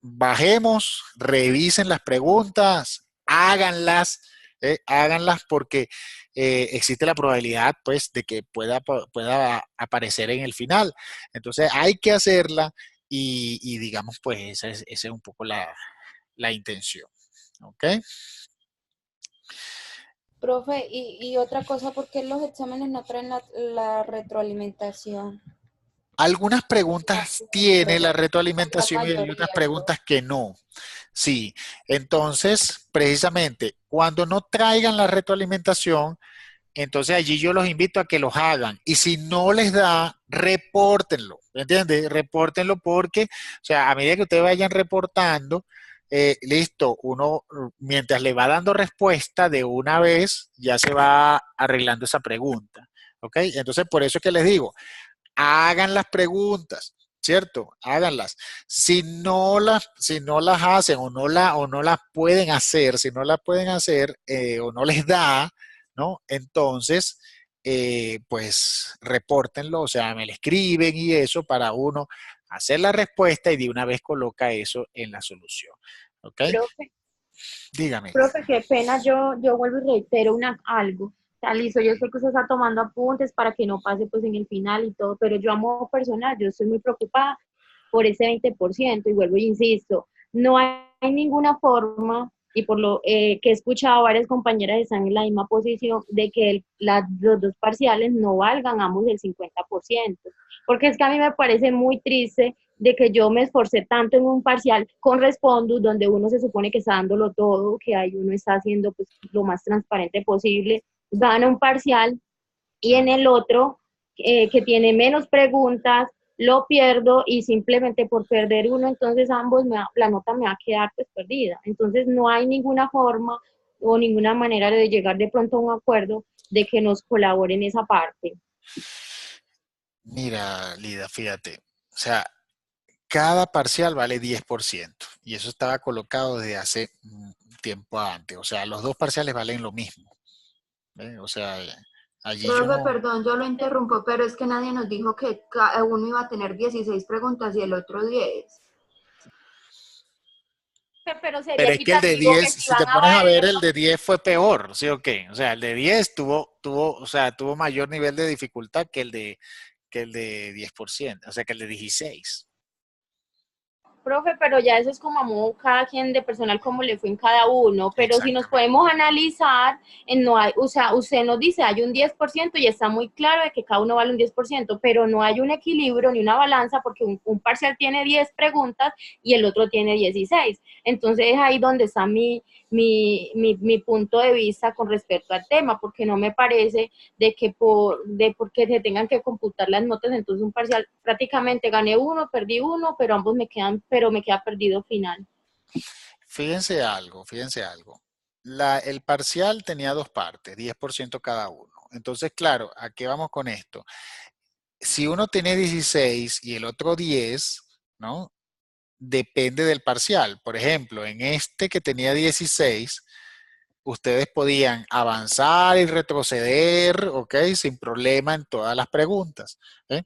bajemos, revisen las preguntas, háganlas porque existe la probabilidad pues de que pueda aparecer en el final. Entonces hay que hacerla y digamos pues esa es un poco la intención. ¿Ok? Profe, y otra cosa, ¿por qué los exámenes no traen la retroalimentación? Algunas preguntas tiene la retroalimentación y hay otras Mayoría. preguntas que no. Sí, entonces precisamente cuando no traigan la retroalimentación, entonces allí yo los invito a que los hagan. Y si no les da, repórtenlo, ¿me entiendes? Repórtenlo porque, o sea, a medida que ustedes vayan reportando, listo, uno mientras le va dando respuesta de una vez, ya se va arreglando esa pregunta, ¿ok? Entonces, por eso es que les digo, hagan las preguntas, ¿cierto? Háganlas. Si no las hacen o no las pueden hacer, si no las pueden hacer o no les da, ¿no? Entonces, pues repórtenlo, o sea, me lo escriben y eso para uno hacer la respuesta y de una vez coloca eso en la solución. ¿Ok? Profe, Dígame. profe, qué pena, yo vuelvo y reitero algo. O sea, listo, yo sé que usted está tomando apuntes para que no pase pues en el final y todo, pero yo a modo personal, yo estoy muy preocupada por ese 20% y vuelvo y insisto, no hay ninguna forma, y por lo que he escuchado varias compañeras están en la misma posición, de que los dos parciales no valgan ambos el 50%, porque es que a mí me parece muy triste de que yo me esforcé tanto en un parcial con Respondus, donde uno se supone que está dándolo todo, que ahí uno está haciendo pues lo más transparente posible, gana un parcial y en el otro, que tiene menos preguntas, lo pierdo y simplemente por perder uno, entonces la nota me va a quedar pues perdida. Entonces no hay ninguna forma o ninguna manera de llegar de pronto a un acuerdo de que nos colaboren esa parte. Mira, Lida, fíjate, o sea, cada parcial vale 10% y eso estaba colocado desde hace tiempo antes. O sea, los dos parciales valen lo mismo. ¿Ve? O sea, allí yo Profe, no... perdón, yo lo interrumpo, pero es que nadie nos dijo que cada uno iba a tener 16 preguntas y el otro 10. Pero sería Pero es que el de equitativo 10, que si si van te a pones a ver, valer. el de 10 fue peor, ¿sí o qué? O sea, el de 10 o sea, tuvo mayor nivel de dificultad que el de 10%, o sea, que el de 16. Profe, pero ya eso es como a modo cada quien de personal como le fue en cada uno, pero si nos Exactamente. podemos analizar, no hay, o sea, usted nos dice hay un 10% y está muy claro de que cada uno vale un 10%, pero no hay un equilibrio ni una balanza porque un parcial tiene 10 preguntas y el otro tiene 16. Entonces es ahí donde está mi punto de vista con respecto al tema, porque no me parece porque se tengan que computar las notas, entonces un parcial prácticamente gané uno, perdí uno, pero ambos pero me queda perdido final. Fíjense algo, fíjense algo. El parcial tenía dos partes, 10% cada uno. Entonces, claro, ¿a qué vamos con esto? Si uno tiene 16 y el otro 10, ¿no? Depende del parcial. Por ejemplo, en este que tenía 16, ustedes podían avanzar y retroceder, ¿ok? Sin problema en todas las preguntas. ¿Eh?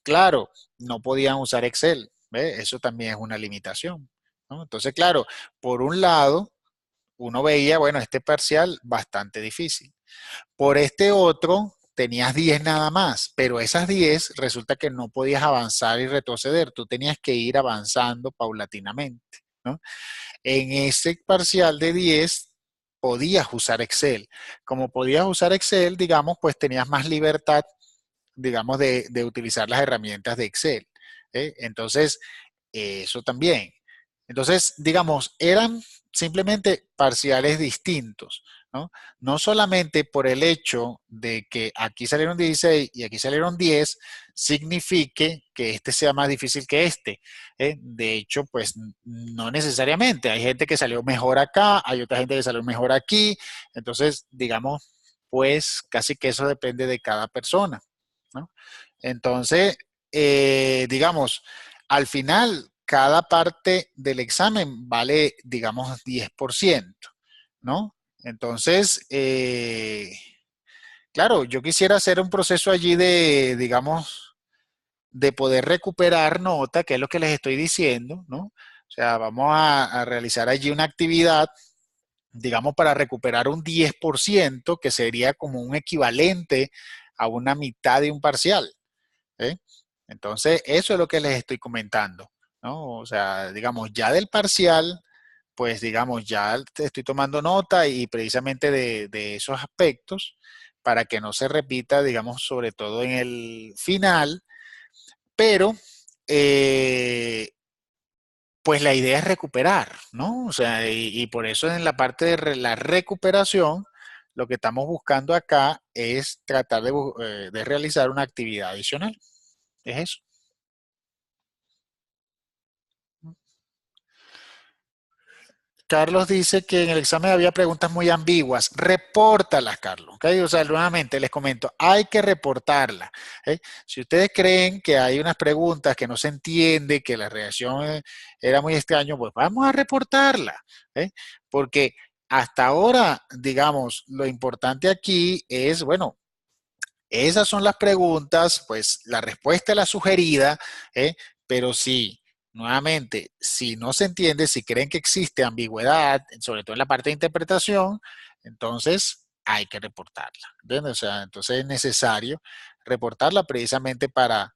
Claro, no podían usar Excel, ¿ve? Eso también es una limitación, ¿no? Entonces, claro, por un lado, uno veía, bueno, este parcial bastante difícil. Por este otro, tenías 10 nada más, pero esas 10 resulta que no podías avanzar y retroceder, tú tenías que ir avanzando paulatinamente, ¿no? En ese parcial de 10 podías usar Excel. Como podías usar Excel, digamos, pues tenías más libertad, digamos, de utilizar las herramientas de Excel. Entonces, eso también. Entonces, digamos, eran simplemente parciales distintos, ¿no? No solamente por el hecho de que aquí salieron 16 y aquí salieron 10, signifique que este sea más difícil que este. De hecho, pues no necesariamente. Hay gente que salió mejor acá, hay otra gente que salió mejor aquí. Entonces, digamos, pues casi que eso depende de cada persona, ¿no? Entonces, digamos, al final, cada parte del examen vale, digamos, 10%, ¿no? Entonces, claro, yo quisiera hacer un proceso allí de, digamos, de poder recuperar nota, que es lo que les estoy diciendo, ¿no? O sea, vamos a realizar allí una actividad, digamos, para recuperar un 10%, que sería como un equivalente a una mitad de un parcial. ¿Eh? Entonces, eso es lo que les estoy comentando, ¿no? O sea, digamos, ya del parcial, pues digamos, ya te estoy tomando nota y precisamente de esos aspectos para que no se repita, digamos, sobre todo en el final, pero pues la idea es recuperar, ¿no? O sea, y por eso en la parte de la recuperación, lo que estamos buscando acá es tratar de realizar una actividad adicional. Es eso. Carlos dice que en el examen había preguntas muy ambiguas. Repórtalas, Carlos. ¿Okay? O sea, nuevamente les comento, hay que reportarlas. ¿Okay? Si ustedes creen que hay unas preguntas que no se entiende, que la reacción era muy extraña, pues vamos a reportarla. ¿Okay? Porque hasta ahora, digamos, lo importante aquí es, bueno, esas son las preguntas, pues la respuesta es la sugerida, pero sí, nuevamente, si no se entiende, si creen que existe ambigüedad, sobre todo en la parte de interpretación, entonces hay que reportarla. ¿Entiendes? O sea, entonces es necesario reportarla precisamente para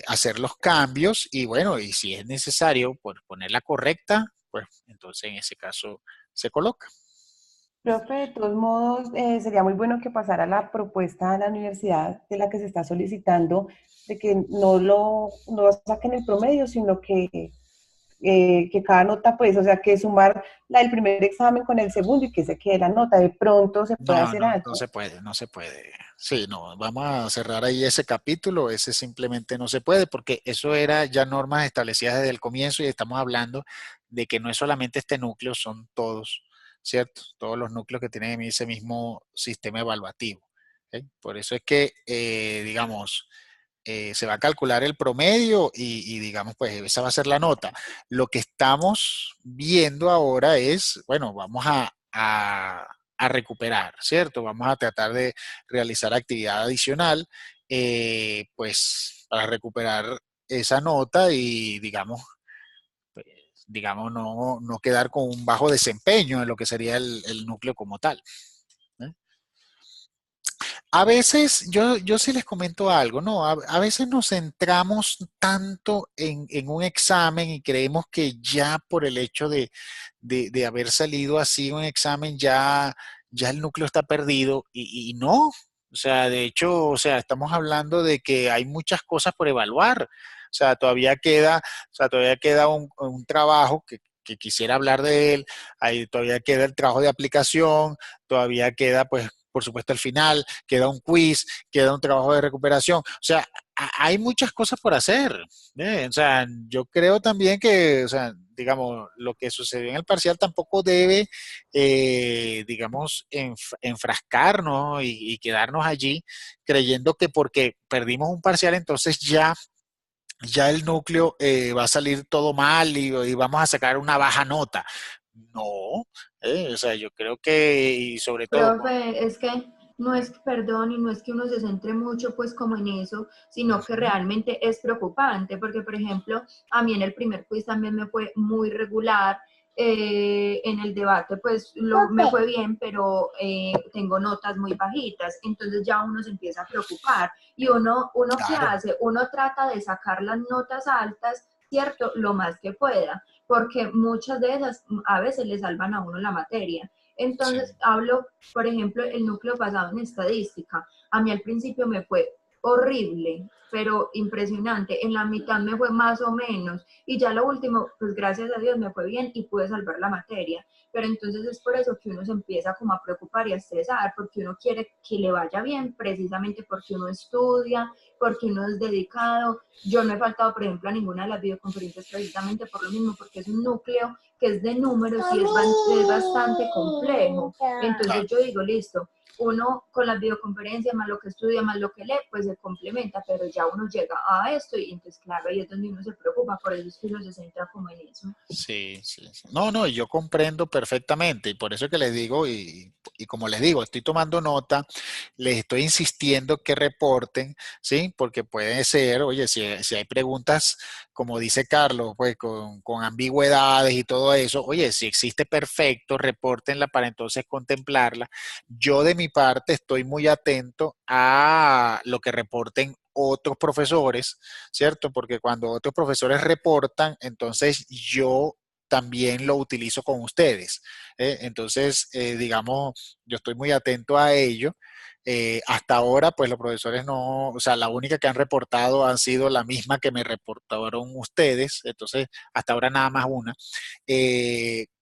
hacer los cambios y bueno, y si es necesario pues, ponerla correcta, pues entonces en ese caso se coloca. Profe, de todos modos, sería muy bueno que pasara la propuesta a la universidad de la que se está solicitando, de que no saquen el promedio, sino que cada nota, pues, o sea, que sumar la del primer examen con el segundo y que se quede la nota. De pronto se puede No, hacer no, no algo. se puede, no se puede. Sí, no, vamos a cerrar ahí ese capítulo, ese simplemente no se puede, porque eso era ya normas establecidas desde el comienzo y estamos hablando de que no es solamente este núcleo, son todos, ¿cierto? Todos los núcleos que tienen ese mismo sistema evaluativo. ¿Ok? Por eso es que, digamos, se va a calcular el promedio y, digamos, pues esa va a ser la nota. Lo que estamos viendo ahora es, bueno, vamos a recuperar, ¿cierto? Vamos a tratar de realizar actividad adicional, pues para recuperar esa nota y, pues, digamos no quedar con un bajo desempeño en lo que sería el núcleo como tal. ¿Eh? A veces, yo sí les comento algo, ¿no? A veces nos centramos tanto en un examen y creemos que ya por el hecho de haber salido así un examen, ya el núcleo está perdido y no. O sea, de hecho, o sea, estamos hablando de que hay muchas cosas por evaluar. O sea, todavía queda un trabajo que quisiera hablar de él, ahí todavía queda el trabajo de aplicación, todavía queda, pues, por supuesto, al final, queda un quiz, queda un trabajo de recuperación. O sea, hay muchas cosas por hacer. O sea, yo creo también que, o sea, digamos, lo que sucedió en el parcial tampoco debe, digamos, enfrascarnos y quedarnos allí creyendo que porque perdimos un parcial, entonces ya el núcleo va a salir todo mal y vamos a sacar una baja nota. No, o sea, yo creo que, y sobre todo, Profe, es que no es, perdón, y no es que uno se centre mucho pues como en eso, sino que realmente es preocupante, porque por ejemplo, a mí en el primer quiz también me fue muy regular, en el debate pues me fue bien, pero tengo notas muy bajitas, entonces ya uno se empieza a preocupar y uno ¿qué claro, hace? Uno trata de sacar las notas altas, ¿cierto? Lo más que pueda, porque muchas de esas a veces le salvan a uno la materia. sí. Entonces, hablo, por ejemplo, el núcleo basado en estadística. A mí al principio me fue horrible, pero impresionante. En la mitad me fue más o menos. Y ya lo último, pues gracias a Dios me fue bien y pude salvar la materia. Pero entonces es por eso que uno se empieza como a preocupar y a estresar, porque uno quiere que le vaya bien, precisamente porque uno estudia, porque uno es dedicado. Yo no he faltado, por ejemplo, a ninguna de las videoconferencias precisamente por lo mismo, porque es un núcleo que es de números y es bastante complejo. Entonces Claro. yo digo, listo, uno con las videoconferencias, más lo que estudia, más lo que lee, pues se complementa, pero ya uno llega a esto y entonces claro, ahí es donde uno se preocupa, por eso es que uno se centra como en eso. Sí, sí, sí. No, no, yo comprendo perfectamente y por eso es que les digo, y como les digo, estoy tomando nota, les estoy insistiendo que reporten, ¿sí? Porque puede ser, oye, si hay preguntas, como dice Carlos, pues con ambigüedades y todo eso, oye, si existe perfecto, repórtenla para entonces contemplarla. Yo de mi parte estoy muy atento a lo que reporten otros profesores, ¿cierto? Porque cuando otros profesores reportan, entonces yo también lo utilizo con ustedes. Entonces, digamos, yo estoy muy atento a ello. Hasta ahora, pues los profesores no, o sea, la única que han reportado han sido la misma que me reportaron ustedes, entonces hasta ahora nada más una,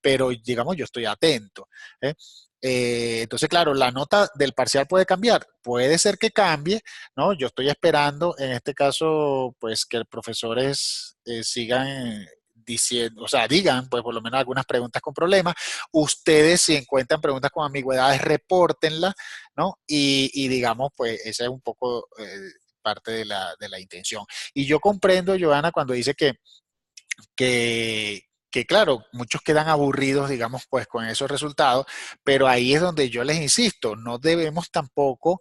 pero digamos, yo estoy atento. ¿Eh? Entonces, claro, la nota del parcial puede cambiar. Puede ser que cambie, ¿no? Yo estoy esperando, en este caso, pues que los profesores sigan diciendo, o sea, digan, pues por lo menos algunas preguntas con problemas. Ustedes, si encuentran preguntas con ambigüedades, repórtenlas, ¿no? Y digamos, pues esa es un poco parte de la intención. Y yo comprendo, Joana, cuando dice que claro, muchos quedan aburridos, digamos, pues con esos resultados, pero ahí es donde yo les insisto, no debemos tampoco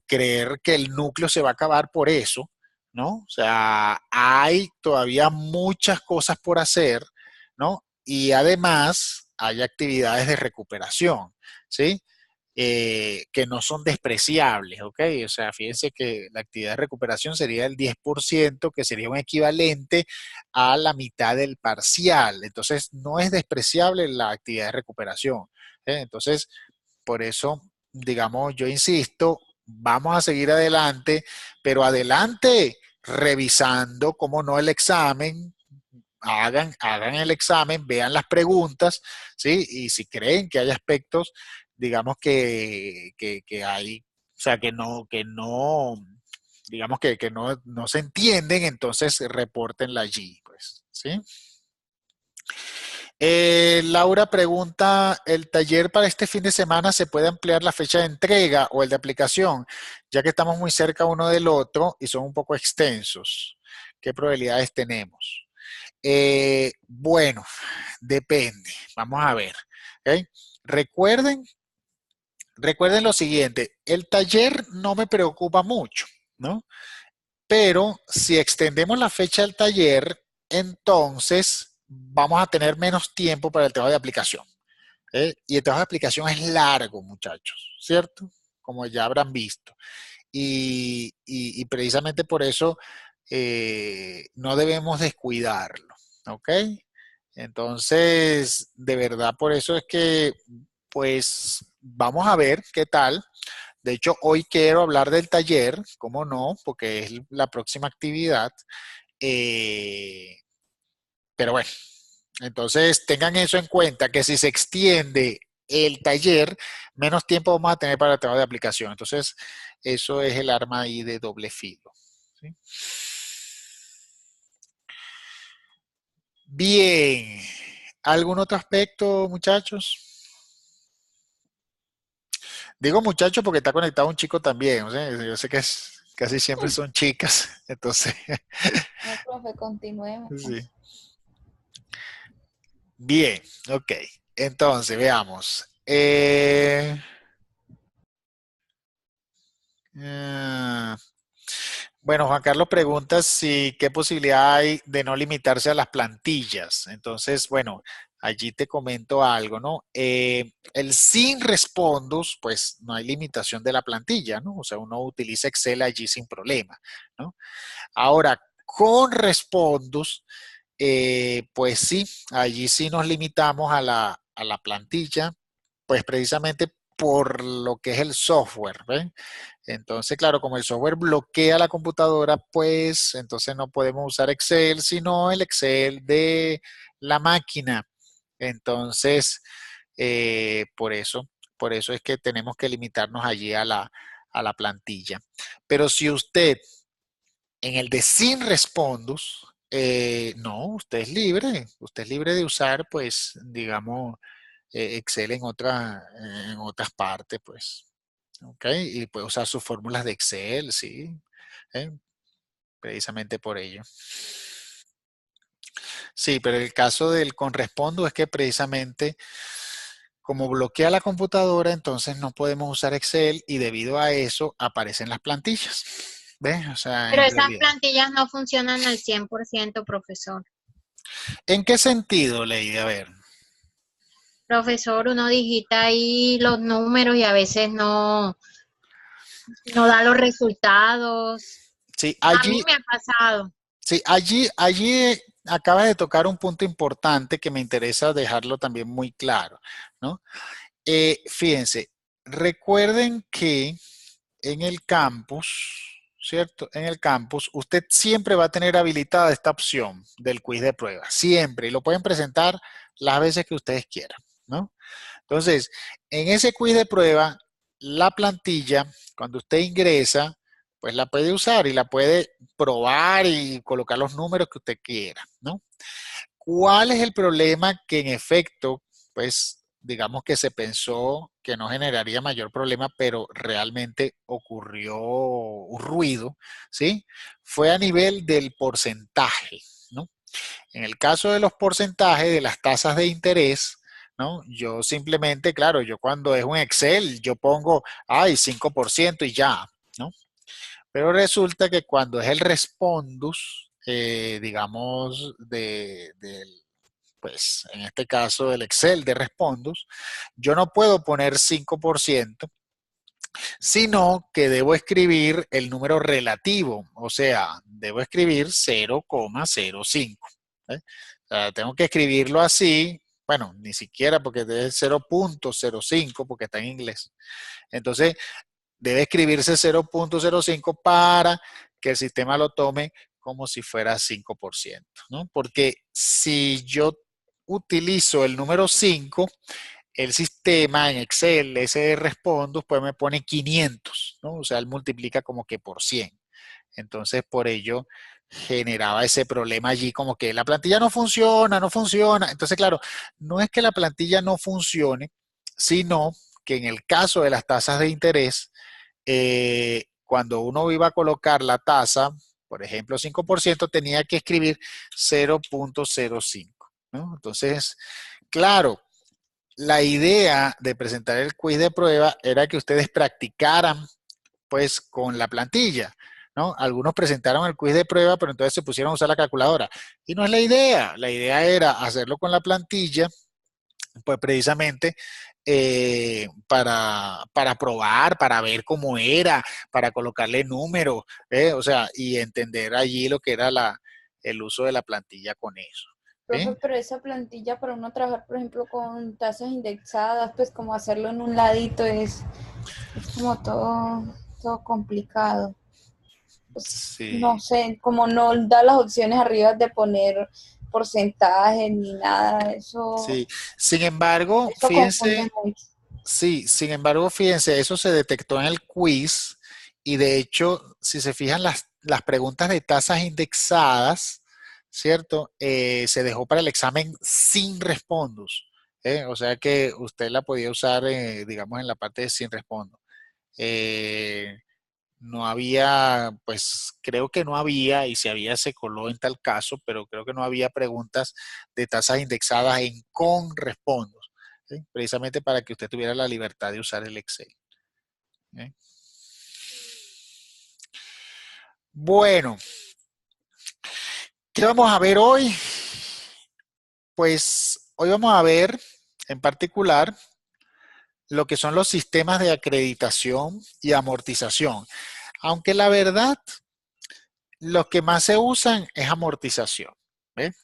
creer que el núcleo se va a acabar por eso, ¿no? O sea, hay todavía muchas cosas por hacer, ¿no? Y además hay actividades de recuperación, ¿sí? Que no son despreciables, ¿ok? O sea, fíjense que la actividad de recuperación sería el 10%, que sería un equivalente a la mitad del parcial. Entonces, no es despreciable la actividad de recuperación. Entonces, por eso, digamos, yo insisto, vamos a seguir adelante, pero adelante revisando, como no, el examen. Hagan el examen, vean las preguntas, ¿sí? Y si creen que hay aspectos, digamos que hay, o sea, que no, digamos que no, no se entienden, entonces repórtenla allí, pues, ¿sí? Laura pregunta, ¿el taller para este fin de semana se puede ampliar la fecha de entrega o el de aplicación, ya que estamos muy cerca uno del otro y son un poco extensos? ¿Qué probabilidades tenemos? Bueno, depende. Vamos a ver. ¿Ok? Recuerden, recuerden lo siguiente, el taller no me preocupa mucho, ¿no? Pero si extendemos la fecha del taller, entonces vamos a tener menos tiempo para el trabajo de aplicación. Y el trabajo de aplicación es largo, muchachos, ¿cierto? Como ya habrán visto. Y precisamente por eso no debemos descuidarlo, ¿ok? Entonces, de verdad, por eso es que, pues, vamos a ver qué tal. De hecho, hoy quiero hablar del taller, ¿cómo no? Porque es la próxima actividad. Eh, pero bueno, entonces tengan eso en cuenta, que si se extiende el taller, menos tiempo vamos a tener para el trabajo de aplicación. Entonces, eso es el arma ahí de doble filo. ¿Sí? Bien. ¿Algún otro aspecto, muchachos? Digo muchachos porque está conectado un chico también. O sea, yo sé que casi siempre son chicas. Entonces, No, profe, continuemos. sí. Bien, ok. Entonces, veamos. Ah, bueno, Juan Carlos pregunta si qué posibilidad hay de no limitarse a las plantillas. Entonces, bueno, allí te comento algo, ¿no? El sin respondus, pues no hay limitación de la plantilla, ¿no? O sea, uno utiliza Excel allí sin problema, ¿no? Ahora, con respondus, pues sí, allí sí nos limitamos a la plantilla, pues precisamente por lo que es el software, ¿ven? Entonces, claro, como el software bloquea la computadora, pues entonces no podemos usar Excel, sino el Excel de la máquina. Entonces, por eso es que tenemos que limitarnos allí a la plantilla. Pero si usted en el de sin respondus, no, usted es libre de usar, pues, digamos, Excel en otras partes, pues. ¿Ok? Y puede usar sus fórmulas de Excel, sí, ¿eh? Precisamente por ello. Sí, pero el caso del con respondo es que precisamente como bloquea la computadora, entonces no podemos usar Excel y debido a eso aparecen las plantillas. ¿Ves? O sea, Pero en esas realidad. plantillas no funcionan al 100%, profesor. ¿En qué sentido, Lady? A ver. Profesor, uno digita ahí los números y a veces no da los resultados. Sí, A mí allí, me ha pasado. sí, allí acabas de tocar un punto importante que me interesa dejarlo también muy claro, ¿no? Fíjense, recuerden que en el campus, ¿cierto? En el campus, usted siempre va a tener habilitada esta opción del quiz de prueba, siempre, y lo pueden presentar las veces que ustedes quieran, ¿no? Entonces, en ese quiz de prueba, la plantilla, cuando usted ingresa, pues la puede usar y la puede probar y colocar los números que usted quiera, ¿no? ¿Cuál es el problema que en efecto, pues, digamos que se pensó que no generaría mayor problema, pero realmente ocurrió un ruido, ¿sí? Fue a nivel del porcentaje, ¿no? En el caso de los porcentajes de las tasas de interés, ¿no? Yo simplemente, claro, yo cuando es un Excel, yo pongo, ay, 5% y ya, ¿no? Pero resulta que cuando es el respondus, digamos, pues en este caso del Excel de respondus, yo no puedo poner 5%, sino que debo escribir el número relativo, o sea, debo escribir 0,05. ¿eh? O sea, tengo que escribirlo así, bueno, ni siquiera porque debe 0,05 porque está en inglés. Entonces, debe escribirse 0,05 para que el sistema lo tome como si fuera 5%, ¿no? Porque si yo utilizo el número 5, el sistema en Excel, ese de Respondus, pues me pone 500, ¿no? O sea, él multiplica como que por 100. Entonces, por ello, generaba ese problema allí, como que la plantilla no funciona, no funciona. Entonces, claro, no es que la plantilla no funcione, sino que en el caso de las tasas de interés, cuando uno iba a colocar la tasa, por ejemplo, 5%, tenía que escribir 0,05, ¿no? Entonces, claro, la idea de presentar el quiz de prueba era que ustedes practicaran pues con la plantilla, ¿no? Algunos presentaron el quiz de prueba, pero entonces se pusieron a usar la calculadora. Y no es la idea era hacerlo con la plantilla, pues precisamente para probar, para ver cómo era, para colocarle números, o sea, y entender allí lo que era el uso de la plantilla con eso. Profe, pero esa plantilla para uno trabajar, por ejemplo, con tasas indexadas, pues como hacerlo en un ladito es como todo complicado. Pues, Sí. no sé, como no da las opciones arriba de poner porcentajes ni nada, Sí, sin embargo, eso confunde mucho. sí, sin embargo, fíjense, eso se detectó en el quiz y de hecho, si se fijan las preguntas de tasas indexadas, ¿cierto? Se dejó para el examen sin respondus, ¿eh? O sea que usted la podía usar, digamos, en la parte de sin respondus. No había, pues creo que no había, y si había se coló en tal caso, pero creo que no había preguntas de tasas indexadas en con respondos, ¿sí? Precisamente para que usted tuviera la libertad de usar el Excel. ¿Sí? Bueno, ¿qué vamos a ver hoy? Pues hoy vamos a ver en particular lo que son los sistemas de acreditación y amortización. Aunque la verdad, los que más se usan es amortización. ¿Ves?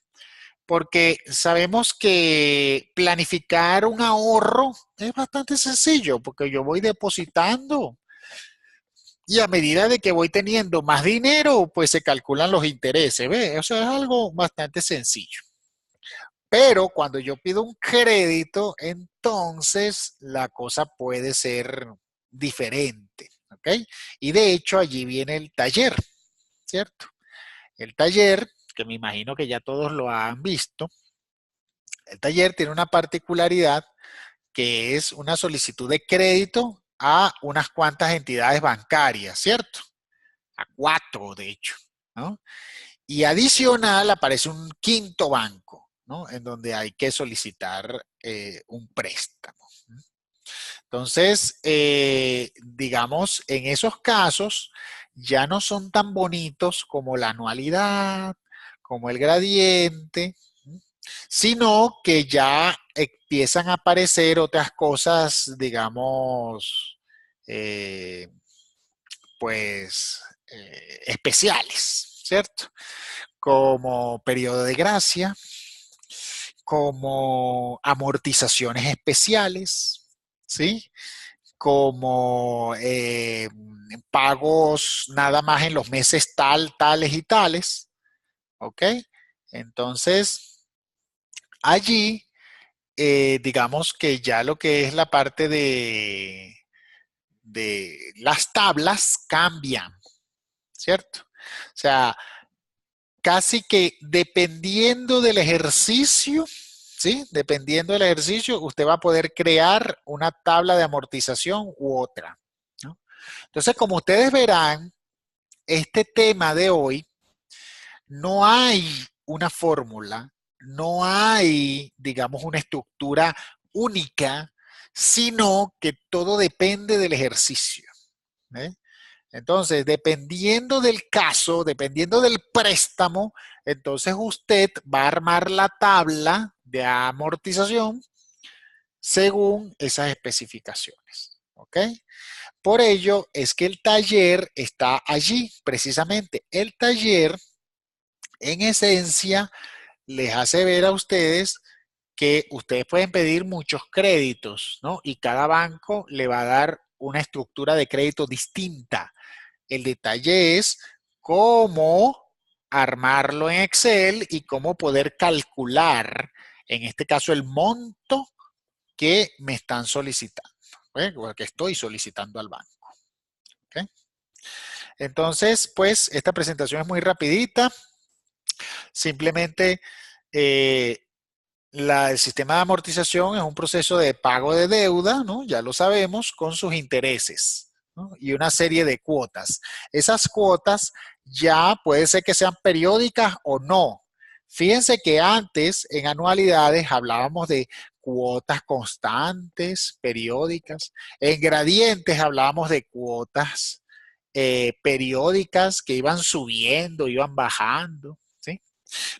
Porque sabemos que planificar un ahorro es bastante sencillo, porque yo voy depositando y a medida de que voy teniendo más dinero, pues se calculan los intereses, ¿ves? O sea, es algo bastante sencillo. Pero cuando yo pido un crédito, entonces la cosa puede ser diferente, ¿ok? Y de hecho allí viene el taller, ¿cierto? El taller, que me imagino que ya todos lo han visto, el taller tiene una particularidad que es una solicitud de crédito a unas cuantas entidades bancarias, ¿cierto? A 4, de hecho, ¿no? Y adicional aparece un quinto banco, ¿no? En donde hay que solicitar un préstamo. Entonces, digamos, en esos casos ya no son tan bonitos como la anualidad, como el gradiente, sino que ya empiezan a aparecer otras cosas, digamos, eh, pues, especiales, ¿cierto? Como periodo de gracia, como amortizaciones especiales, ¿sí? Como pagos nada más en los meses tales y tales, ¿ok? Entonces, allí digamos que ya lo que es la parte de las tablas cambian, ¿cierto? O sea, casi que dependiendo del ejercicio, ¿sí? Dependiendo del ejercicio, usted va a poder crear una tabla de amortización u otra, ¿no? Entonces, como ustedes verán, este tema de hoy, no hay una fórmula, no hay, digamos, una estructura única, sino que todo depende del ejercicio, ¿eh? Entonces, dependiendo del caso, dependiendo del préstamo, entonces usted va a armar la tabla de amortización según esas especificaciones, ¿ok? Por ello es que el taller está allí, precisamente. El taller, en esencia, les hace ver a ustedes que ustedes pueden pedir muchos créditos, ¿no? Y cada banco le va a dar una estructura de crédito distinta. El detalle es cómo armarlo en Excel y cómo poder calcular, en este caso, el monto que me están solicitando, o que estoy solicitando al banco. ¿Okay? Entonces, pues, esta presentación es muy rapidita. Simplemente, el sistema de amortización es un proceso de pago de deuda, ¿no? Ya lo sabemos, con sus intereses, ¿no? Y una serie de cuotas. Esas cuotas ya puede ser que sean periódicas o no. Fíjense que antes en anualidades hablábamos de cuotas constantes, periódicas. En gradientes hablábamos de cuotas periódicas que iban subiendo, iban bajando, ¿sí?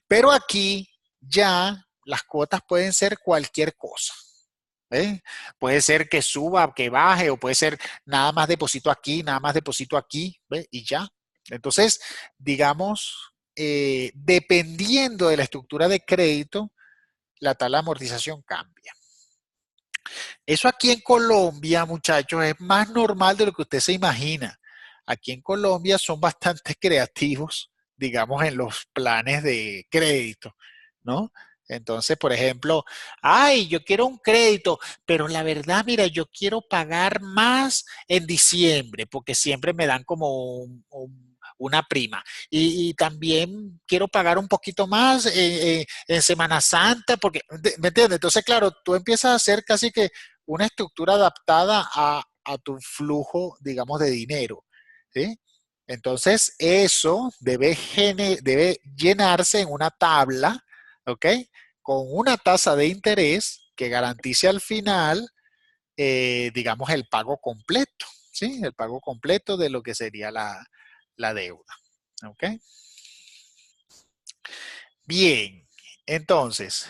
Pero aquí ya las cuotas pueden ser cualquier cosa. ¿Eh? Puede ser que suba, que baje, o puede ser nada más deposito aquí, nada más deposito aquí, ¿ve? Y ya. Entonces, digamos, dependiendo de la estructura de crédito, la tabla de amortización cambia. Eso aquí en Colombia, muchachos, es más normal de lo que usted se imagina. Aquí en Colombia son bastante creativos, digamos, en los planes de crédito, ¿no? Entonces, por ejemplo, ay, yo quiero un crédito, pero la verdad, mira, yo quiero pagar más en diciembre, porque siempre me dan como una prima. Y también quiero pagar un poquito más en Semana Santa, porque, ¿me entiendes? Entonces, claro, tú empiezas a hacer casi que una estructura adaptada a tu flujo, digamos, de dinero, ¿sí? Entonces, eso debe llenarse en una tabla, ¿ok? Con una tasa de interés que garantice al final, digamos, el pago completo, ¿sí? El pago completo de lo que sería la deuda, ¿ok? Bien, entonces,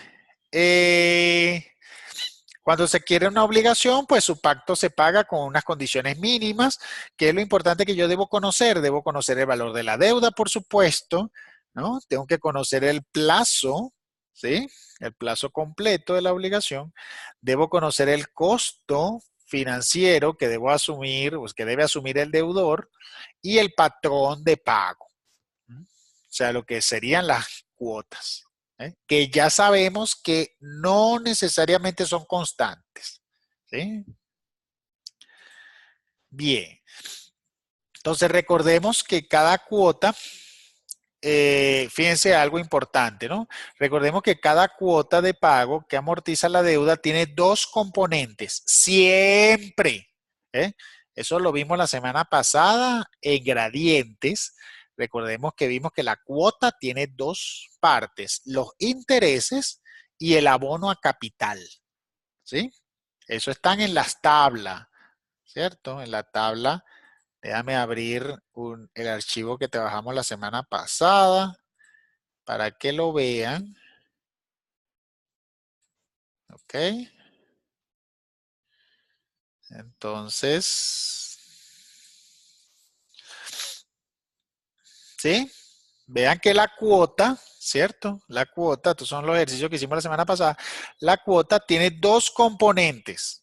cuando se quiere una obligación, pues su pacto se paga con unas condiciones mínimas, que es lo importante que yo debo conocer. Debo conocer el valor de la deuda, por supuesto, ¿no? Tengo que conocer el plazo, ¿sí? El plazo completo de la obligación. Debo conocer el costo financiero que debo asumir, pues que debe asumir el deudor, y el patrón de pago. O sea, lo que serían las cuotas, que ya sabemos que no necesariamente son constantes, ¿sí? Bien, entonces recordemos que cada cuota, fíjense algo importante, ¿no? Recordemos que cada cuota de pago que amortiza la deuda tiene dos componentes, siempre, ¿eh? Eso lo vimos la semana pasada en gradientes. Recordemos que vimos que la cuota tiene dos partes, los intereses y el abono a capital, ¿sí? Eso están en las tablas, ¿cierto? En la tabla, déjame abrir el archivo que trabajamos la semana pasada para que lo vean. ¿Ok? Entonces, ¿sí? Vean que la cuota, ¿cierto? La cuota, estos son los ejercicios que hicimos la semana pasada. La cuota tiene dos componentes,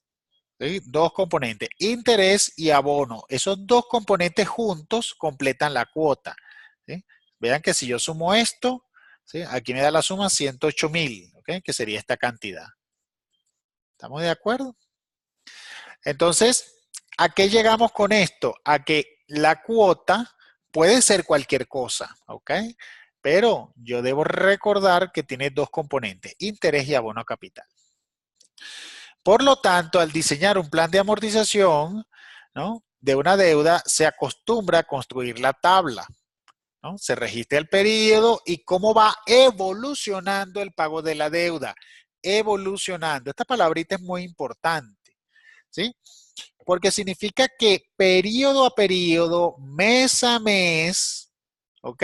¿sí? Dos componentes, interés y abono. Esos dos componentes juntos completan la cuota, ¿sí? Vean que si yo sumo esto, ¿sí? Aquí me da la suma 108,000, ¿ok? Que sería esta cantidad. ¿Estamos de acuerdo? Entonces, ¿a qué llegamos con esto? A que la cuota puede ser cualquier cosa, ¿ok? Pero yo debo recordar que tiene dos componentes, interés y abono a capital. Por lo tanto, al diseñar un plan de amortización, ¿no?, de una deuda, se acostumbra a construir la tabla, ¿no? Se registra el periodo y cómo va evolucionando el pago de la deuda. Evolucionando. Esta palabrita es muy importante, ¿sí? Porque significa que periodo a periodo, mes a mes, ¿ok?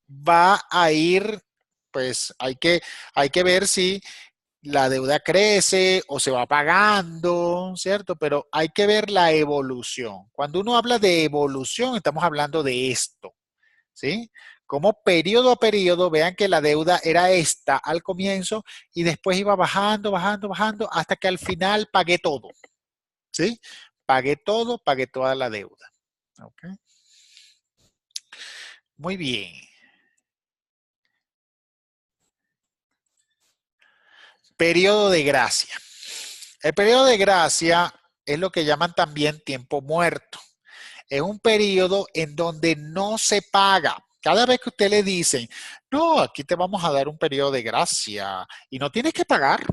Va a ir, pues hay que ver si la deuda crece o se va pagando, ¿cierto? Pero hay que ver la evolución. Cuando uno habla de evolución, estamos hablando de esto, ¿sí? Como periodo a periodo, vean que la deuda era esta al comienzo y después iba bajando, bajando, bajando, hasta que al final pagué todo, ¿sí? Pagué todo, pagué toda la deuda. ¿Ok? Muy bien. Periodo de gracia. El periodo de gracia es lo que llaman también tiempo muerto. Es un periodo en donde no se paga. Cada vez que usted le dicen, no, aquí te vamos a dar un periodo de gracia y no tienes que pagar,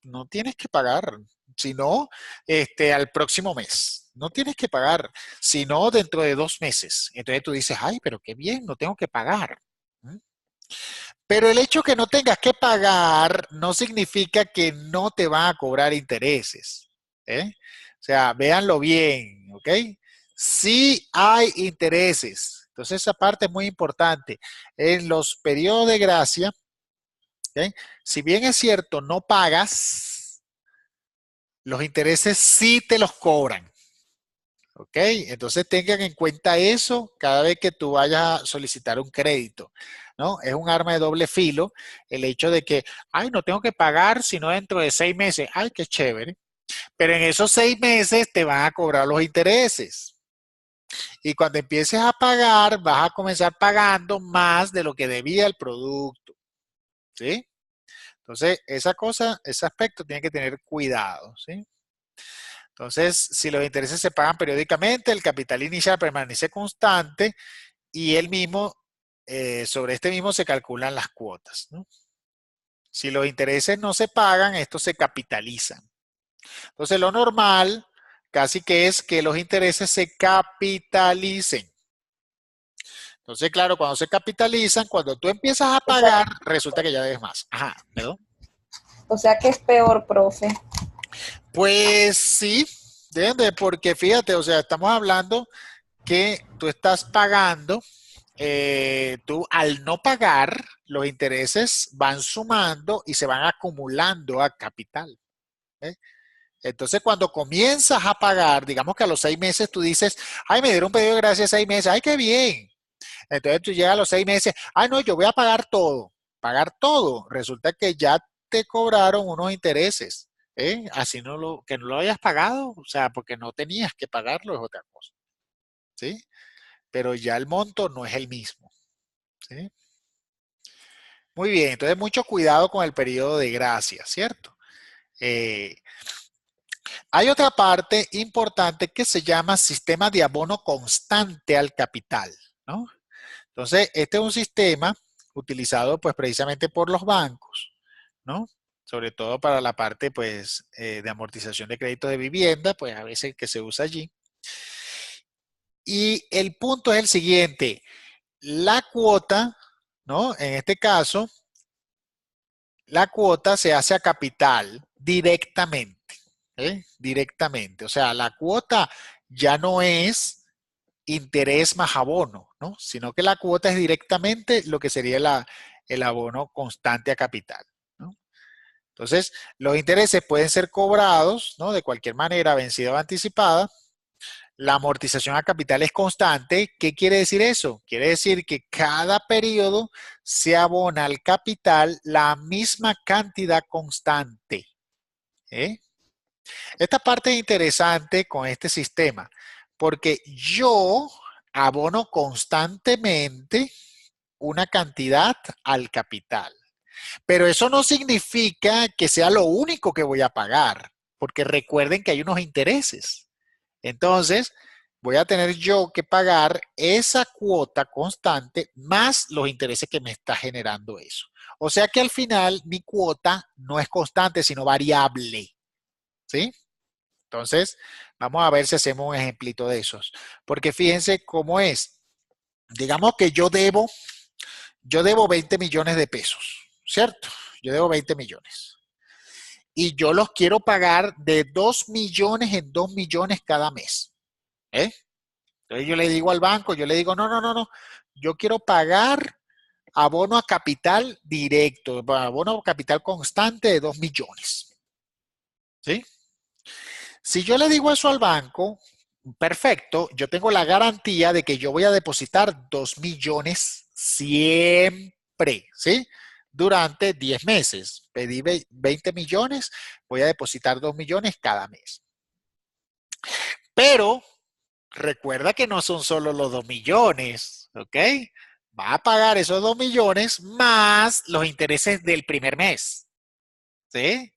no tienes que pagar, sino al próximo mes. No tienes que pagar, sino dentro de 2 meses. Entonces tú dices, ay, pero qué bien, no tengo que pagar. ¿Mm? Pero el hecho que no tengas que pagar no significa que no te van a cobrar intereses. ¿Eh? O sea, véanlo bien, ¿ok? Sí hay intereses. Entonces esa parte es muy importante. En los periodos de gracia, ¿ok?, si bien es cierto, no pagas, los intereses sí te los cobran. ¿Ok? Entonces tengan en cuenta eso cada vez que tú vayas a solicitar un crédito, ¿no? Es un arma de doble filo el hecho de que, ay, no tengo que pagar sino dentro de 6 meses. Ay, qué chévere. Pero en esos 6 meses te van a cobrar los intereses. Y cuando empieces a pagar, vas a comenzar pagando más de lo que debía el producto. ¿Sí? Entonces, esa cosa, ese aspecto tiene que tener cuidado. ¿Sí? Entonces, si los intereses se pagan periódicamente, el capital inicial permanece constante y él mismo, sobre este mismo se calculan las cuotas, ¿no? Si los intereses no se pagan, estos se capitalizan. Entonces, lo normal casi que es que los intereses se capitalicen. Entonces, claro, cuando se capitalizan, cuando tú empiezas a pagar, resulta que ya debes más. Ajá, ¿perdón? O sea que es peor, profe. Pues sí, porque fíjate, o sea, estamos hablando que tú estás pagando, tú al no pagar, los intereses van sumando y se van acumulando a capital. ¿Eh? Entonces, cuando comienzas a pagar, digamos que a los 6 meses tú dices, ay, me dieron un pedido de gracia 6 meses, ay, qué bien. Entonces tú llegas a los 6 meses, ay, no, yo voy a pagar todo. Pagar todo. Resulta que ya te cobraron unos intereses. Así que no lo hayas pagado, o sea, porque no tenías que pagarlo es otra cosa. ¿Sí? Pero ya el monto no es el mismo. ¿Sí? Muy bien, entonces mucho cuidado con el periodo de gracia, ¿cierto? Hay otra parte importante que se llama sistema de abono constante al capital, ¿no? Entonces, este es un sistema utilizado pues precisamente por los bancos, ¿no? Sobre todo para la parte pues de amortización de créditos de vivienda, pues a veces que se usa allí. Y el punto es el siguiente, la cuota, ¿no? En este caso, la cuota se hace a capital directamente, directamente. O sea, la cuota ya no es interés más abono, ¿no? Sino que la cuota es directamente lo que sería el abono constante a capital, ¿no? Entonces, los intereses pueden ser cobrados, ¿no?, de cualquier manera, vencida o anticipada. La amortización a capital es constante. ¿Qué quiere decir eso? Quiere decir que cada periodo se abona al capital la misma cantidad constante. Esta parte es interesante con este sistema, porque yo abono constantemente una cantidad al capital. Pero eso no significa que sea lo único que voy a pagar. porque recuerden que hay unos intereses. Entonces, voy a tener yo que pagar esa cuota constante más los intereses que me está generando eso. O sea que al final mi cuota no es constante, sino variable. ¿Sí? Entonces, vamos a ver si hacemos un ejemplito de esos. Porque fíjense cómo es. Digamos que yo debo 20 millones de pesos, ¿cierto? Yo debo 20 millones. Y yo los quiero pagar de 2 millones en 2 millones cada mes. Entonces yo le digo al banco, yo le digo, no. Yo quiero pagar abono a capital directo, abono a capital constante de 2 millones. ¿Sí? Si yo le digo eso al banco, perfecto, yo tengo la garantía de que yo voy a depositar 2 millones siempre, ¿sí? Durante 10 meses. Pedí 20 millones, voy a depositar 2 millones cada mes. Pero recuerda que no son solo los 2 millones, ¿ok? Va a pagar esos 2 millones más los intereses del primer mes, ¿sí?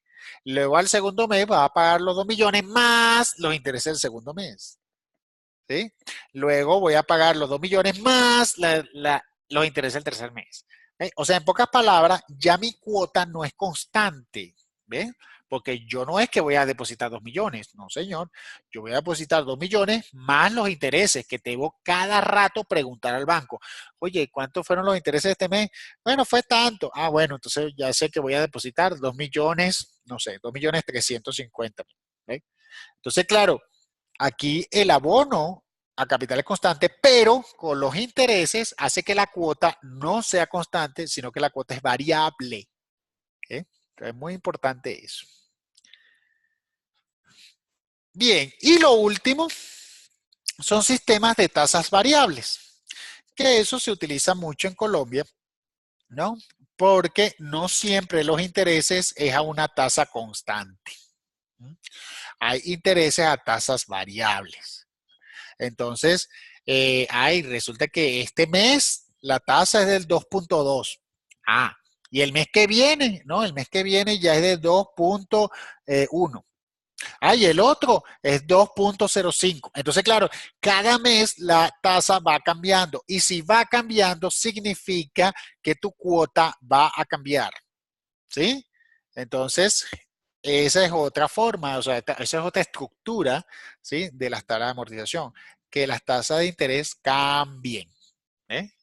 Luego al segundo mes va a pagar los 2 millones más los intereses del segundo mes. ¿Sí? Luego voy a pagar los 2 millones más los intereses del tercer mes. ¿Ve? O sea, en pocas palabras, ya mi cuota no es constante. ¿Ve? Porque yo no es que voy a depositar 2 millones. No, señor. Yo voy a depositar 2 millones más los intereses que debo cada rato preguntar al banco. Oye, ¿cuántos fueron los intereses de este mes? Bueno, fue tanto. Ah, bueno, entonces ya sé que voy a depositar 2 millones, no sé, 2 millones 350. ¿Ve? Entonces, claro, aquí el abono a capital es constante, pero con los intereses hace que la cuota no sea constante, sino que la cuota es variable. Entonces, es muy importante eso. Bien, y lo último son sistemas de tasas variables, que eso se utiliza mucho en Colombia, ¿no? Porque no siempre los intereses es a una tasa constante. Hay intereses a tasas variables. Entonces, resulta que este mes la tasa es del 2.2. Ah, y el mes que viene, ¿no? El mes que viene ya es de 2.1. Ah, y el otro es 2.05. Entonces, claro, cada mes la tasa va cambiando. Y si va cambiando, significa que tu cuota va a cambiar. ¿Sí? Entonces, esa es otra forma, o sea, esa es otra estructura, ¿sí? De las tasas de amortización, que las tasas de interés cambien.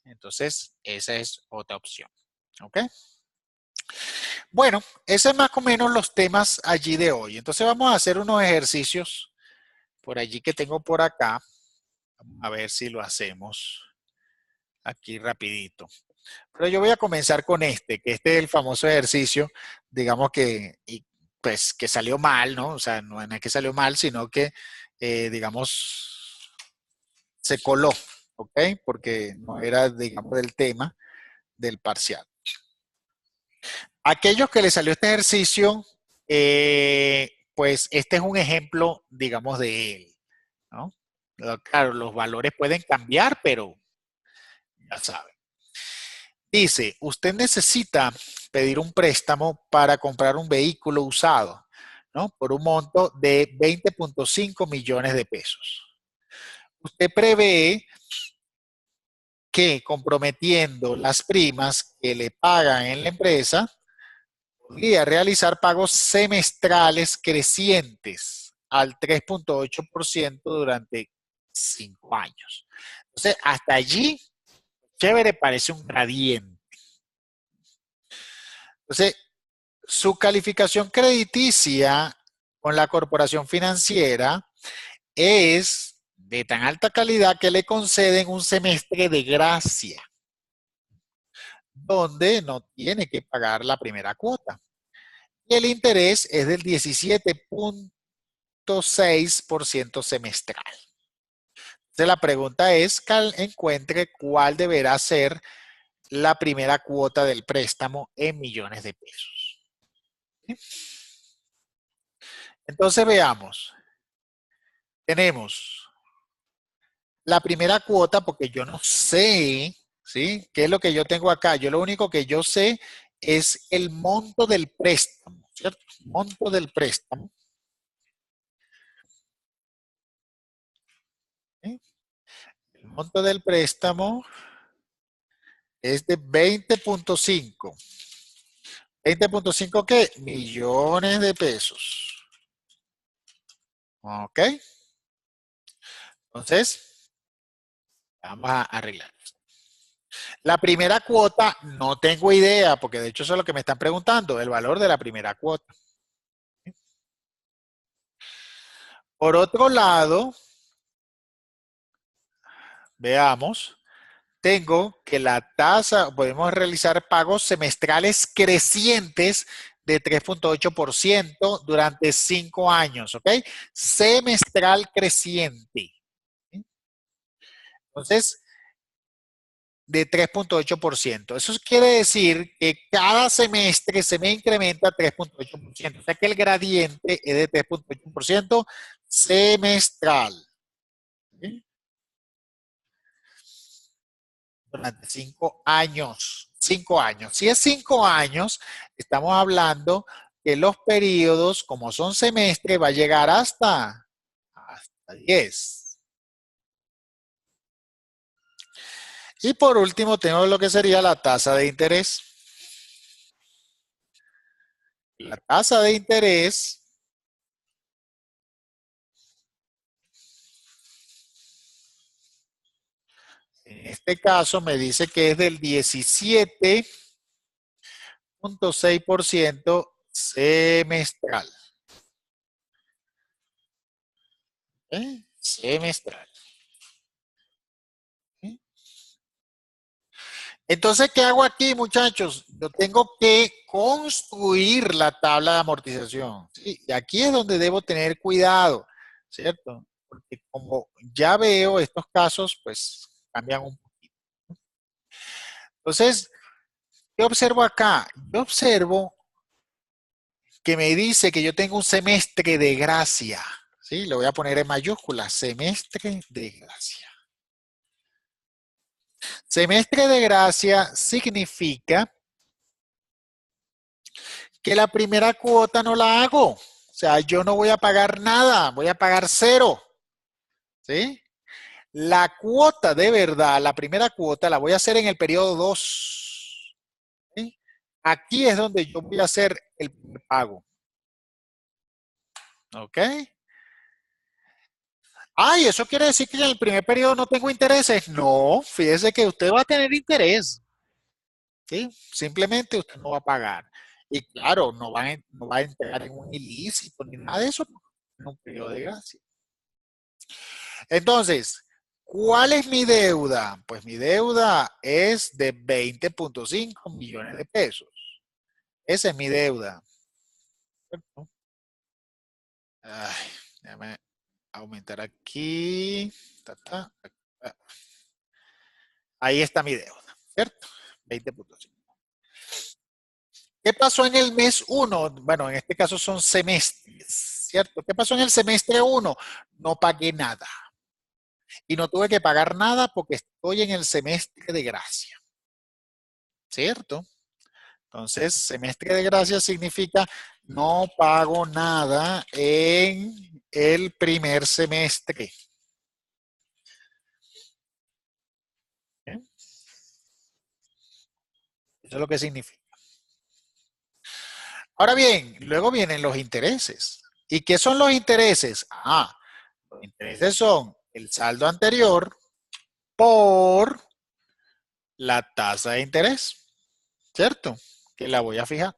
Entonces, esa es otra opción. ¿Ok? Bueno, esos son más o menos los temas allí de hoy. Entonces, vamos a hacer unos ejercicios por allí que tengo por acá. Vamos a ver si lo hacemos aquí rapidito. Pero yo voy a comenzar con que este es el famoso ejercicio, digamos pues que salió mal, ¿no? O sea, no es que salió mal, sino que, digamos, se coló, ¿ok? Porque no era, digamos, del tema del parcial. Aquellos que les salió este ejercicio, pues este es un ejemplo, digamos, de él, ¿no? Claro, los valores pueden cambiar, pero ya saben. Dice, usted necesita pedir un préstamo para comprar un vehículo usado, ¿no? Por un monto de 20.5 millones de pesos. Usted prevé que comprometiendo las primas que le pagan en la empresa, podría realizar pagos semestrales crecientes al 3.8% durante 5 años. Entonces, hasta allí, chévere, parece un gradiente. Entonces, su calificación crediticia con la corporación financiera es de tan alta calidad que le conceden un semestre de gracia, donde no tiene que pagar la primera cuota. Y el interés es del 17.6% semestral. Entonces, la pregunta es que encuentre cuál deberá ser la primera cuota del préstamo en millones de pesos. ¿Sí? Entonces veamos. Tenemos la primera cuota porque yo no sé, ¿sí? ¿Qué es lo que yo tengo acá? Yo lo único que yo sé es el monto del préstamo, ¿cierto? Monto del préstamo. monto del préstamo es de 20.5. ¿20.5 qué? Millones de pesos. ¿Ok? Entonces, vamos a arreglar esto. La primera cuota, no tengo idea, porque de hecho eso es lo que me están preguntando, el valor de la primera cuota. Por otro lado, veamos, tengo que la tasa, podemos realizar pagos semestrales crecientes de 3.8% durante 5 años, ¿ok? Semestral creciente. Entonces, de 3.8%. Eso quiere decir que cada semestre se me incrementa 3.8%. O sea que el gradiente es de 3.8% semestral. ¿Sí? Durante 5 años. 5 años. Si es 5 años, estamos hablando que los periodos, como son semestres, va a llegar hasta 10. Y por último, tengo lo que sería la tasa de interés. La tasa de interés en este caso me dice que es del 17.6% semestral. Semestral. Entonces, ¿qué hago aquí, muchachos? Yo tengo que construir la tabla de amortización. ¿Sí? Y aquí es donde debo tener cuidado, ¿cierto? Porque como ya veo, estos casos, pues, cambian un poquito. Entonces, ¿qué observo acá? Yo observo que me dice que yo tengo un semestre de gracia. ¿Sí? Lo voy a poner en mayúsculas, semestre de gracia. Semestre de gracia significa que la primera cuota no la hago. O sea, yo no voy a pagar nada, voy a pagar 0. ¿Sí? La cuota de verdad, la primera cuota la voy a hacer en el periodo 2. ¿Sí? Aquí es donde yo voy a hacer el pago. ¿Ok? Ay, ¿eso quiere decir que en el primer periodo no tengo intereses? No, fíjese que usted va a tener interés. ¿Sí? Simplemente usted no va a pagar. Y claro, no va a entrar en un ilícito ni nada de eso, en un periodo de gracia. Entonces, ¿cuál es mi deuda? Pues mi deuda es de 20.5 millones de pesos. Esa es mi deuda. Ay, déjame aumentar aquí. Ahí está mi deuda, ¿cierto? 20.5. ¿Qué pasó en el mes 1? Bueno, en este caso son semestres, ¿cierto? ¿Qué pasó en el semestre 1? No pagué nada. Y no tuve que pagar nada porque estoy en el semestre de gracia. ¿Cierto? Entonces, semestre de gracia significa no pago nada en el primer semestre. ¿Bien? Eso es lo que significa. Ahora bien, luego vienen los intereses. ¿Y qué son los intereses? Los intereses son el saldo anterior por la tasa de interés, ¿cierto? Que la voy a fijar.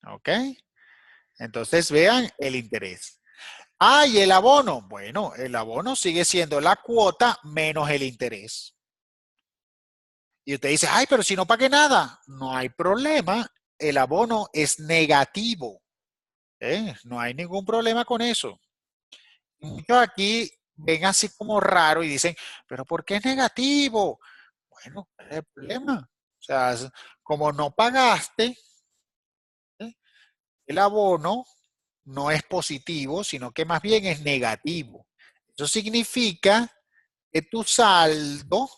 ¿Ok? Entonces vean el interés. Y el abono. Bueno, el abono sigue siendo la cuota menos el interés. Y usted dice, ay, pero si no pagué nada, no hay problema. El abono es negativo. No hay ningún problema con eso. Muchos aquí ven así como raro y dicen, pero ¿por qué es negativo? Bueno, ¿cuál es el problema? O sea, como no pagaste, el abono no es positivo, sino que más bien es negativo. Eso significa que tu saldo,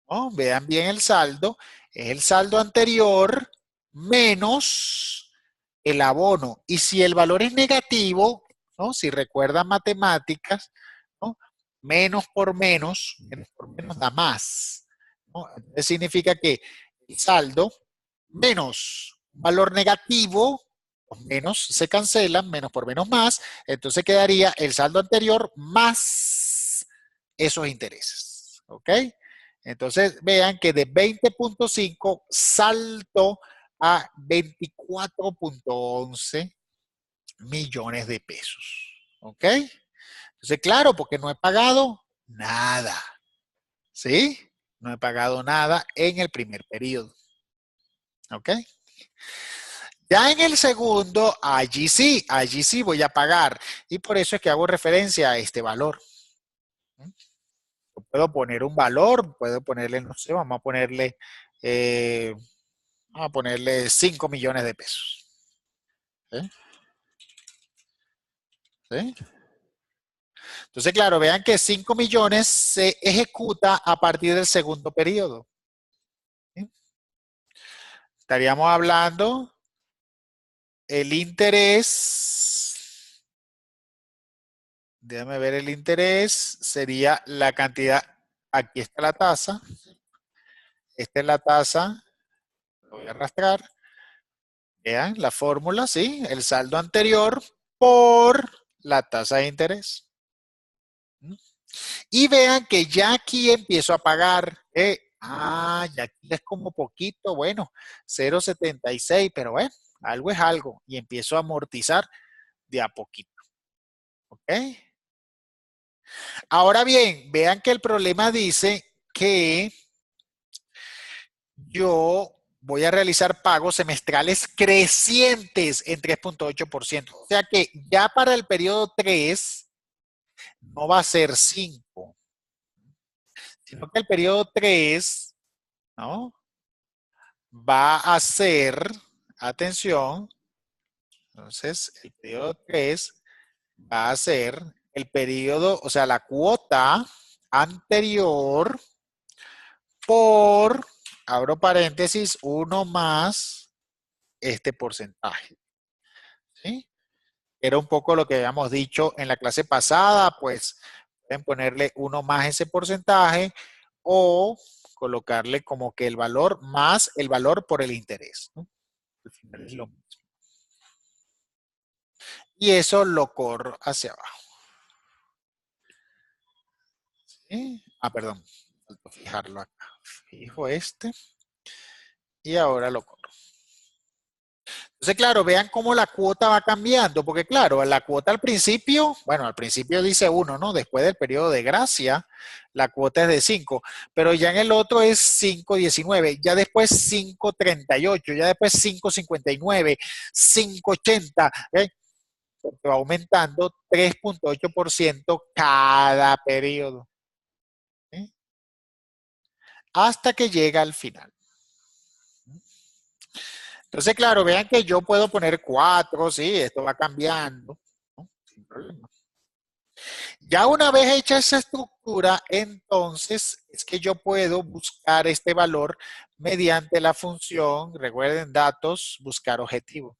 ¿no? Vean bien el saldo, es el saldo anterior menos el abono. Y si el valor es negativo, ¿no? Si recuerdan matemáticas, ¿no? menos por menos da más, ¿no? Entonces significa que el saldo menos un valor negativo, los menos se cancelan, menos por menos más, entonces quedaría el saldo anterior más esos intereses, ¿ok? Entonces vean que de 20.5 saltó a 24.11 millones de pesos, ¿ok? Entonces, claro, porque no he pagado nada, ¿sí? No he pagado nada en el primer periodo, ¿ok? Ya en el segundo, allí sí voy a pagar. Y por eso es que hago referencia a este valor. Yo puedo poner un valor, puedo ponerle, no sé, vamos a ponerle 5 millones de pesos. ¿Sí? ¿Sí? Entonces, claro, vean que 5 millones se ejecuta a partir del segundo periodo. ¿Sí? Estaríamos hablando el interés, déjame ver el interés, sería la cantidad, aquí está la tasa, esta es la tasa, lo voy a arrastrar, vean la fórmula, ¿sí? El saldo anterior por la tasa de interés. Y vean que ya aquí empiezo a pagar, ya aquí es como poquito, bueno, 0,76, pero bueno, algo es algo, y empiezo a amortizar de a poquito. ¿Ok? Ahora bien, vean que el problema dice que yo voy a realizar pagos semestrales crecientes en 3.8%. O sea que ya para el periodo 3 no va a ser 5, sino que el periodo 3, ¿no? Va a ser, atención, entonces el periodo 3 va a ser el periodo, o sea, la cuota anterior por, abro paréntesis, 1 más este porcentaje. ¿Sí? Era un poco lo que habíamos dicho en la clase pasada, pues pueden ponerle 1 más ese porcentaje o colocarle como que el valor más el valor por el interés, ¿no? Al final es lo mismo. Y eso lo corro hacia abajo. ¿Sí? Perdón, falta fijarlo acá. Fijo este y ahora lo corro. Entonces, claro, vean cómo la cuota va cambiando, porque claro, la cuota al principio, bueno, al principio dice 1, ¿no? Después del periodo de gracia, la cuota es de 5, pero ya en el otro es 5.19, ya después 5.38, ya después 5.59, 5.80, ¿eh? Porque va aumentando 3.8% cada periodo, ¿eh? Hasta que llega al final. Entonces, claro, vean que yo puedo poner 4, sí, esto va cambiando, ¿no? Sin problema. Ya una vez hecha esa estructura, entonces es que yo puedo buscar este valor mediante la función, recuerden datos, buscar objetivo.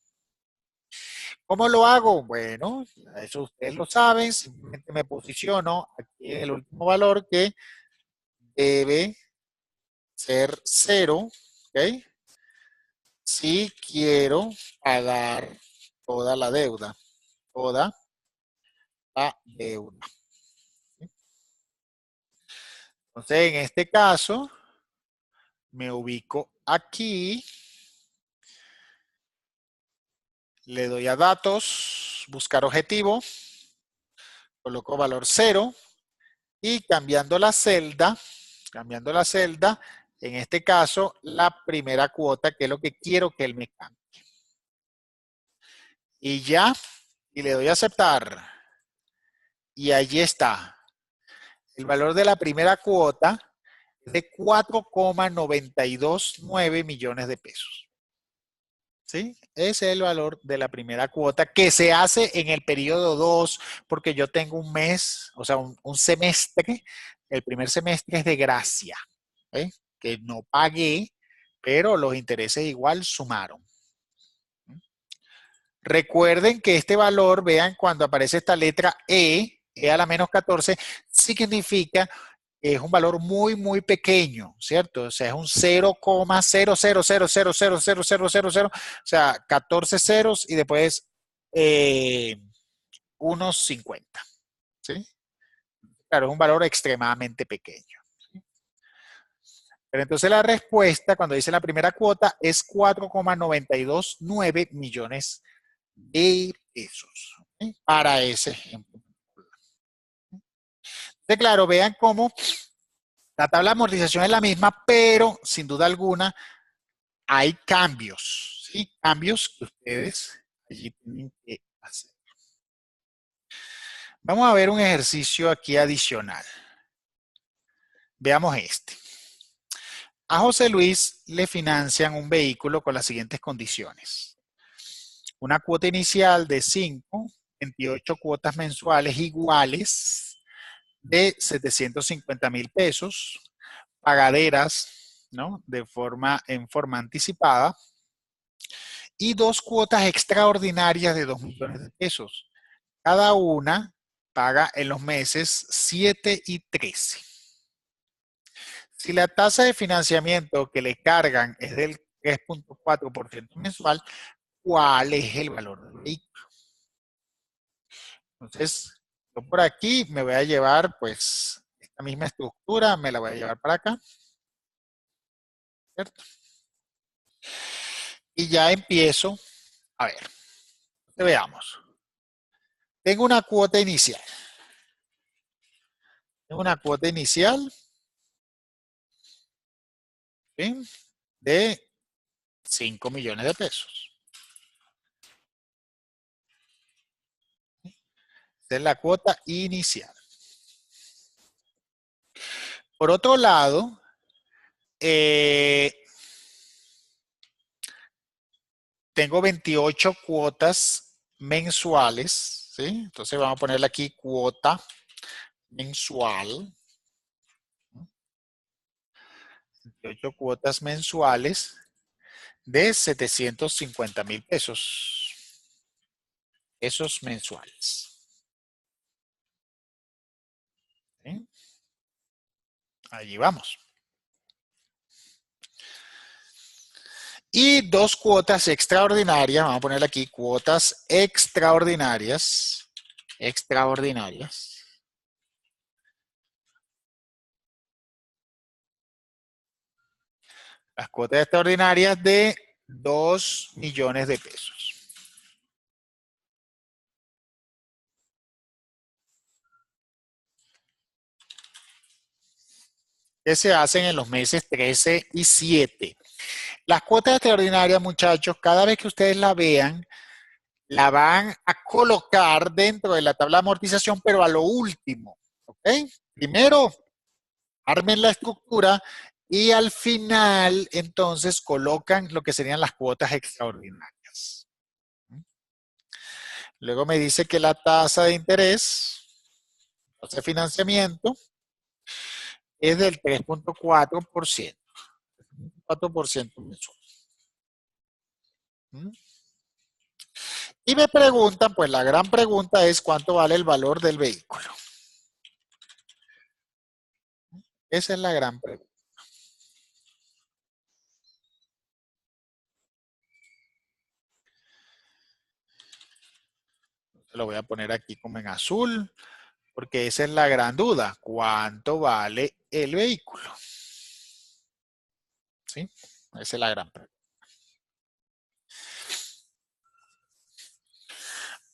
¿Cómo lo hago? Bueno, eso ustedes lo saben, simplemente me posiciono aquí en el último valor que debe ser 0, ¿ok? Si quiero pagar toda la deuda, toda la deuda. Entonces, en este caso, me ubico aquí, le doy a datos, buscar objetivo, coloco valor 0 y cambiando la celda, en este caso, la primera cuota, que es lo que quiero que él me cambie. Y ya, y le doy a aceptar. Y allí está. El valor de la primera cuota es de 4,929 millones de pesos. ¿Sí? Ese es el valor de la primera cuota que se hace en el periodo 2, porque yo tengo un mes, o sea, un semestre. El primer semestre es de gracia, ¿eh? Que no pagué, pero los intereses igual sumaron. Recuerden que este valor, vean, cuando aparece esta letra E a la menos 14, significa que es un valor muy, muy pequeño, ¿cierto? O sea, es un 0,000000000, o sea, 14 ceros y después unos 50, ¿sí? Claro, es un valor extremadamente pequeño. Pero entonces la respuesta, cuando dice la primera cuota, es 4,929 millones de pesos, ¿sí? Para ese ejemplo. Entonces, claro, vean cómo la tabla de amortización es la misma, pero sin duda alguna hay cambios, ¿sí? Cambios que ustedes allí tienen que hacer. Vamos a ver un ejercicio aquí adicional. Veamos este. A José Luis le financian un vehículo con las siguientes condiciones. Una cuota inicial de 5, 28 cuotas mensuales iguales de 750,000 pesos, pagaderas, ¿no? En forma anticipada, y 2 cuotas extraordinarias de 2 millones de pesos. Cada una paga en los meses 7 y 13. Si la tasa de financiamiento que le cargan es del 3,4% mensual, ¿cuál es el valor del vehículo? Entonces, yo por aquí me voy a llevar, pues, esta misma estructura, me la voy a llevar para acá, ¿cierto? Y ya empiezo, a ver, veamos. Tengo una cuota inicial. Tengo una cuota inicial, ¿sí? De 5 millones de pesos. Esta es la cuota inicial. Por otro lado, tengo 28 cuotas mensuales, ¿sí? Entonces vamos a ponerle aquí cuota mensual. 28 cuotas mensuales de 750,000 pesos. Esos mensuales. ¿Sí? Allí vamos. Y 2 cuotas extraordinarias, vamos a ponerle aquí cuotas extraordinarias. Extraordinarias. Las cuotas extraordinarias de 2 millones de pesos. Que se hacen en los meses 13 y 7. Las cuotas extraordinarias, muchachos, cada vez que ustedes la vean, la van a colocar dentro de la tabla de amortización, pero a lo último. ¿Ok? Primero, armen la estructura y al final, entonces, colocan lo que serían las cuotas extraordinarias. Luego me dice que la tasa de interés, tasa de financiamiento, es del 3,4%. 4% mensual. Y me preguntan, pues la gran pregunta es cuánto vale el valor del vehículo. Esa es la gran pregunta. Lo voy a poner aquí como en azul, porque esa es la gran duda. ¿Cuánto vale el vehículo? ¿Sí? Esa es la gran pregunta.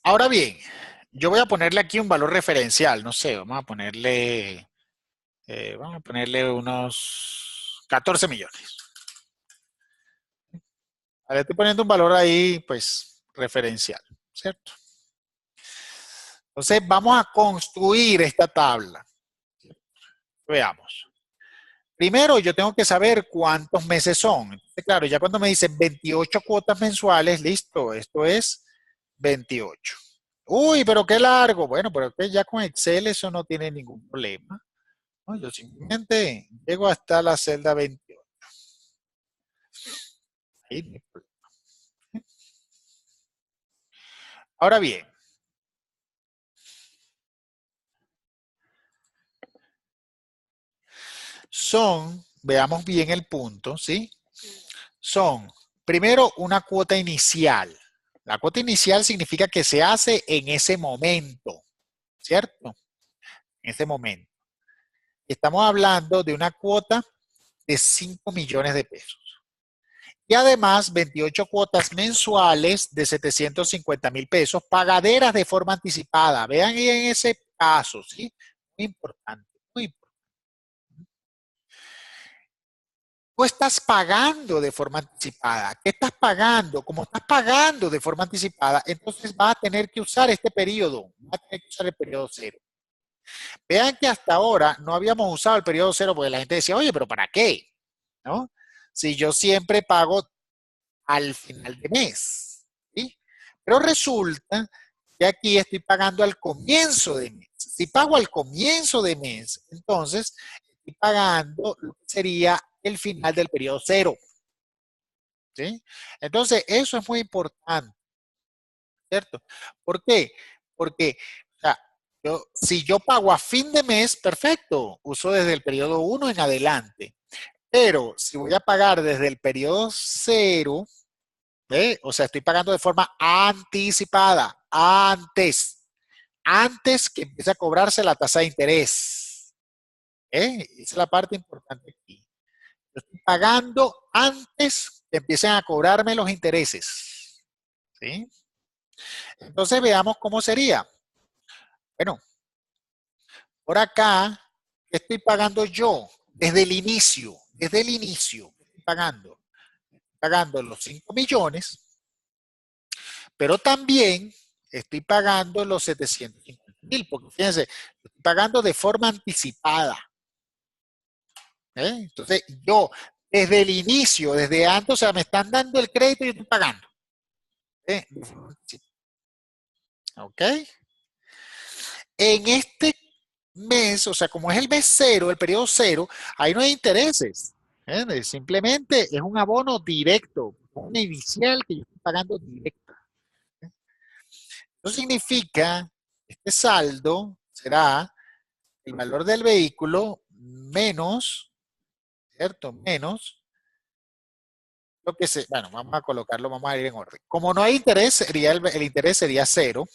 Ahora bien, yo voy a ponerle aquí un valor referencial. No sé, vamos a ponerle unos 14 millones. Ahora estoy poniendo un valor ahí, pues, referencial, ¿cierto? Entonces, vamos a construir esta tabla. Veamos. Primero, yo tengo que saber cuántos meses son. Entonces, claro, ya cuando me dicen 28 cuotas mensuales, listo, esto es 28. Uy, pero qué largo. Bueno, pero que ya con Excel eso no tiene ningún problema. ¿No? Yo simplemente llego hasta la celda 28. Ahí no hay problema. Ahora bien, son, veamos bien el punto, ¿sí? Son, primero, una cuota inicial. La cuota inicial significa que se hace en ese momento, ¿cierto? En ese momento. Estamos hablando de una cuota de 5 millones de pesos. Y además, 28 cuotas mensuales de 750,000 pesos, pagaderas de forma anticipada. Vean ahí en ese caso, ¿sí? Muy importante, muy importante. Tú estás pagando de forma anticipada. ¿Qué estás pagando? Como estás pagando de forma anticipada, entonces vas a tener que usar este periodo. Vas a tener que usar el periodo cero. Vean que hasta ahora no habíamos usado el periodo cero porque la gente decía, oye, pero ¿para qué? ¿No? Si yo siempre pago al final de mes, ¿sí? Pero resulta que aquí estoy pagando al comienzo de mes. Si pago al comienzo de mes, entonces estoy pagando lo que sería el final del periodo cero, ¿sí? Entonces, eso es muy importante, ¿cierto? ¿Por qué? Porque, o sea, si yo pago a fin de mes, perfecto, uso desde el periodo 1 en adelante. Pero si voy a pagar desde el periodo 0, ¿ve? O sea, estoy pagando de forma anticipada, antes que empiece a cobrarse la tasa de interés. Esa es la parte importante aquí. Yo estoy pagando antes que empiecen a cobrarme los intereses. ¿Sí? Entonces veamos cómo sería. Bueno, por acá, ¿qué estoy pagando yo? Desde el inicio, estoy pagando los 5 millones, pero también estoy pagando los 750,000, porque fíjense, estoy pagando de forma anticipada. Entonces, yo, desde el inicio, desde antes, o sea, me están dando el crédito y yo estoy pagando. ¿Ok? En este mes, o sea, como es el mes cero, el periodo cero, ahí no hay intereses. Simplemente es un abono directo, una inicial que yo estoy pagando directo. Eso significa que este saldo será el valor del vehículo menos, ¿cierto? Menos lo que se, bueno, vamos a colocarlo, vamos a ir en orden. Como no hay interés, sería el interés sería cero.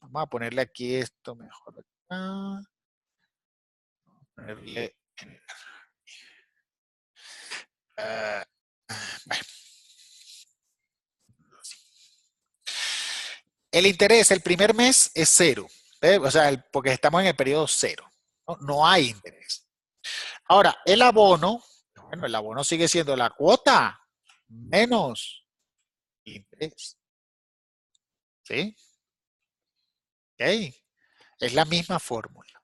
Vamos a ponerle aquí esto mejor acá. Ponerle bueno. El interés, el primer mes es cero. O sea, porque estamos en el periodo cero. No hay interés. Ahora, el abono, bueno, el abono sigue siendo la cuota menos interés. ¿Sí? Ok. Es la misma fórmula.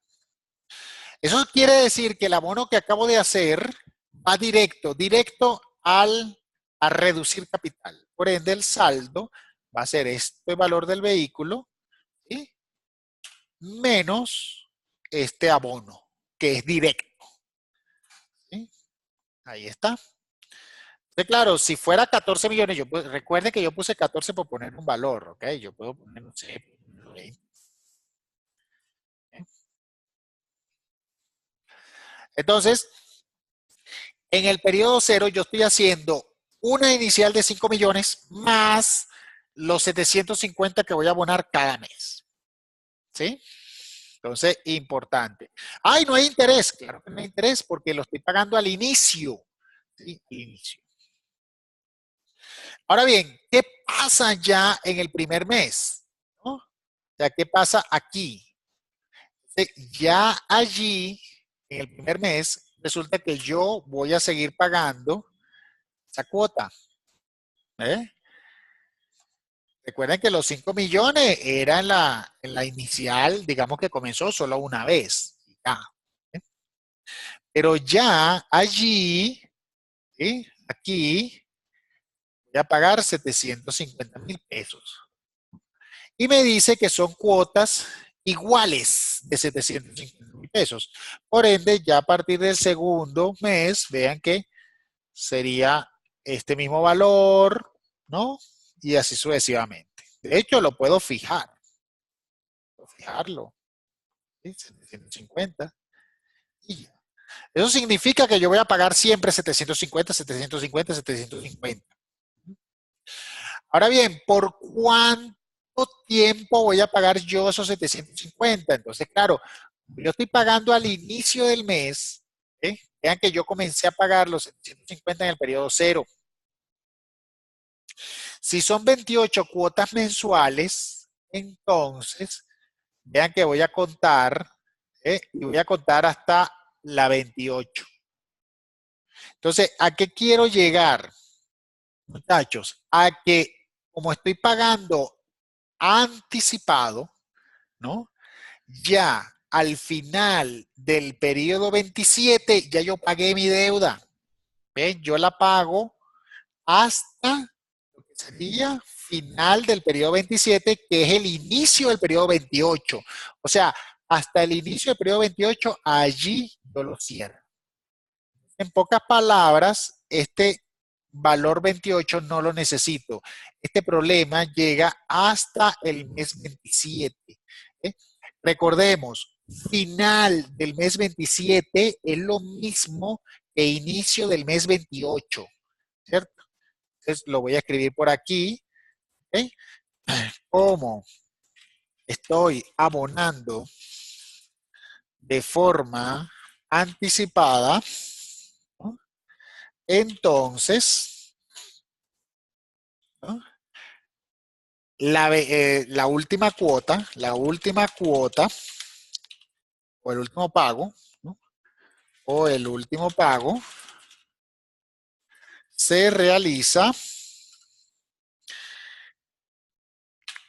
Eso quiere decir que el abono que acabo de hacer va directo a reducir capital. Por ende, el saldo va a ser este valor del vehículo, ¿sí? Menos este abono, que es directo. ¿Sí? Ahí está. Entonces, claro, si fuera 14 millones, recuerden que yo puse 14 por poner un valor, ¿ok? Yo puedo poner, no sé, 20. Entonces, en el periodo cero yo estoy haciendo una inicial de 5 millones más los 750 que voy a abonar cada mes. ¿Sí? Entonces, importante. ¡Ay, no hay interés! Claro que no hay interés porque lo estoy pagando al inicio. ¿Sí? Al inicio. Ahora bien, ¿qué pasa ya en el primer mes? ¿No? O sea, ¿qué pasa aquí? Ya allí, en el primer mes, resulta que yo voy a seguir pagando esa cuota. Recuerden que los 5 millones era en la inicial, digamos que comenzó solo una vez. Ya. Pero ya allí, ¿sí? Aquí, voy a pagar 750,000 pesos. Y me dice que son cuotas iguales de 750,000 pesos. Por ende, ya a partir del segundo mes, vean que sería este mismo valor, ¿no? Y así sucesivamente. De hecho, lo puedo fijar. Puedo fijarlo. ¿Sí? 750. Y ya. Eso significa que yo voy a pagar siempre 750, 750, 750. Ahora bien, ¿por cuánto tiempo voy a pagar yo esos 750? Entonces, claro, yo estoy pagando al inicio del mes. Vean que yo comencé a pagar los 750 en el periodo 0. Si son 28 cuotas mensuales, entonces, vean que voy a contar, y voy a contar hasta la 28. Entonces, ¿a qué quiero llegar, muchachos? A que como estoy pagando anticipado, ¿no? Ya al final del periodo 27, ya yo pagué mi deuda. ¿Ven? Yo la pago hasta lo que sería final del periodo 27, que es el inicio del periodo 28. O sea, hasta el inicio del periodo 28, allí yo lo cierro. En pocas palabras, este valor 28 no lo necesito. Este problema llega hasta el mes 27. ¿eh? Recordemos, final del mes 27 es lo mismo que inicio del mes 28, ¿cierto? Entonces lo voy a escribir por aquí. ¿eh? Como estoy abonando de forma anticipada, ¿no? Entonces, ¿no? La última cuota, o el último pago, ¿no? O el último pago se realiza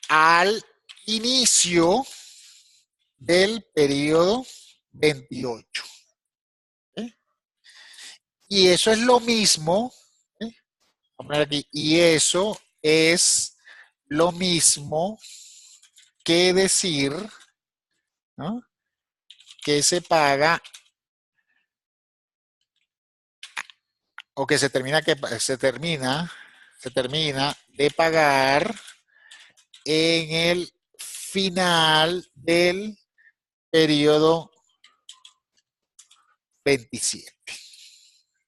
al inicio del periodo 28. ¿eh? Y eso es lo mismo, vamos a poner aquí, y eso es lo mismo que decir, ¿no? Que se paga o que se termina de pagar en el final del periodo 27.